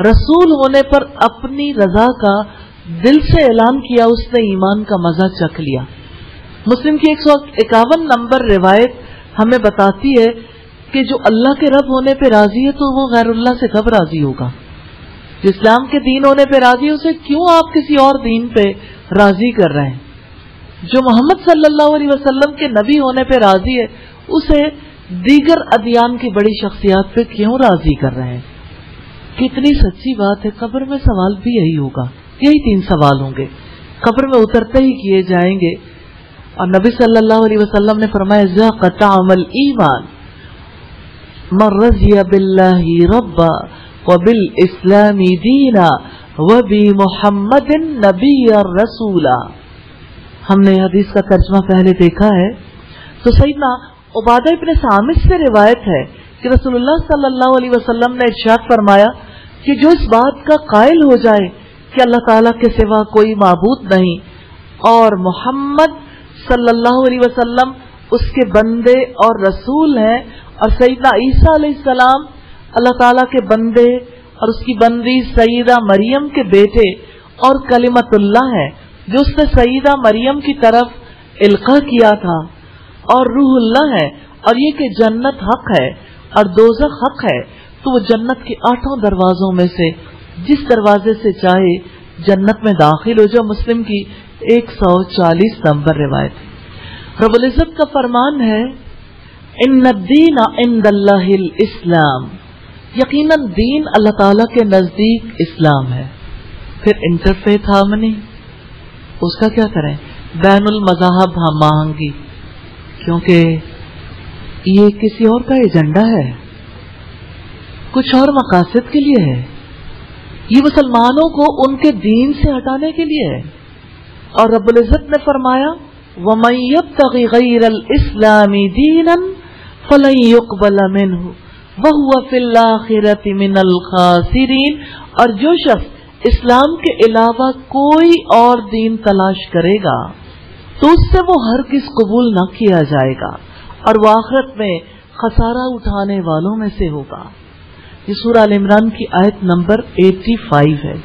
رسول ہونے پر اپنی رضا کا دل سے اعلان کیا، اس نے ایمان کا مزہ چکھ لیا. مسلم کی 151 نمبر روایت ہمیں بتاتی ہے کہ جو اللہ کے رب ہونے پہ راضی ہے تو وہ غیر اللہ سے کب راضی ہوگا؟ جو اسلام کے دین ہونے پہ راضی ہے اسے کیوں آپ کسی اور دین پہ راضی کر رہے ہیں؟ جو محمد صلی اللہ علیہ وسلم کے نبی ہونے پہ راضی ہے اسے دیگر ادیان کی بڑی شخصیات پہ کیوں راضی کر رہے ہیں؟ کتنی سچی بات ہے. قبر میں سوال بھی یہی ہوگا، یہی 3 سوال ہوں گے، قبر میں اترتے ہی کیے جائیں گے. اور نبی صلی اللہ علیہ وسلم نے فرمایا، ذاق طعم الایمان من رضی باللہ ربا وبالاسلام دینا وبمحمد نبی رسولا. ہم نے حدیث کا ترجمہ پہلے دیکھا ہے. تو سیدنا عبادہ ابن صامت سے روایت ہے کہ رسول اللہ صلی اللہ علیہ وسلم نے ارشاد فرمایا کہ جو اس بات کا قائل ہو جائے کہ اللہ تعالیٰ کے سوا کوئی معبود نہیں اور محمد صلی اللہ علیہ وسلم اس کے بندے اور رسول ہیں، اور سیدنا عیسیٰ علیہ السلام اللہ تعالیٰ کے بندے اور اس کی بندی سیدہ مریم کے بیٹے اور کلمت اللہ ہے، جو اس نے سیدہ مریم کی طرف القاء کیا تھا، اور روح اللہ ہے، اور یہ کہ جنت حق ہے اور دوزخ حق ہے، تو وہ جنت کے 8 دروازوں میں سے جس دروازے سے چاہے جنت میں داخل ہو جائے. مسلم کی 140 نمبر روایت. رب العزت کا فرمان ہے، ان الدین عند اللہ الاسلام، یقیناً دین اللہ تعالیٰ کے نزدیک اسلام ہے. پھر انٹرفیتھ ہارمنی، اس کا کیا کریں؟ بین المذاہب ہم آہنگی، کیونکہ یہ کسی اور کا ایجنڈا ہے، کچھ اور مقاصد کے لیے ہے. یہ مسلمانوں کو ان کے دین سے ہٹانے کے لیے ہے. اور رب العزت نے فرمایا، وَمَن يَبْتَغِ غَيْرَ الْإِسْلَامِ دِينًا فَلَن يُقْبَلَ مِنْهُ وَهُوَ فِي الْآخِرَةِ مِنَ الْخَاسِرِينَ. اور جو شخص اسلام کے علاوہ کوئی اور دین تلاش کرے گا تو اس سے وہ ہرگز قبول نہ کیا جائے گا اور وہ آخرت میں خسارہ اٹھانے والوں میں سے ہوگا. یہ سورہ ال عمران کی آیت نمبر 85 ہے.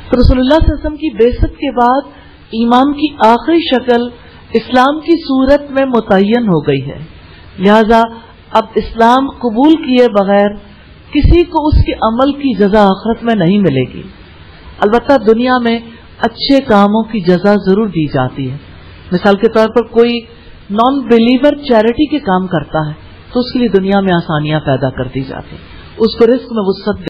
تو رسول اللہ صلی اللہ علیہ وسلم کی بعثت کے بعد ایمان کی آخری شکل اسلام کی صورت میں متعین ہو گئی ہے. لہذا اب اسلام قبول کیے بغیر کسی کو اس کے عمل کی جزا آخرت میں نہیں ملے گی. البتہ دنیا میں اچھے کاموں کی جزا ضرور دی جاتی ہے. مثال کے طور پر کوئی نان بلیور چیریٹی کے کام کرتا ہے تو اس کے لیے دنیا میں آسانیاں پیدا کر دی جاتی، اس کو رزق میں وسعت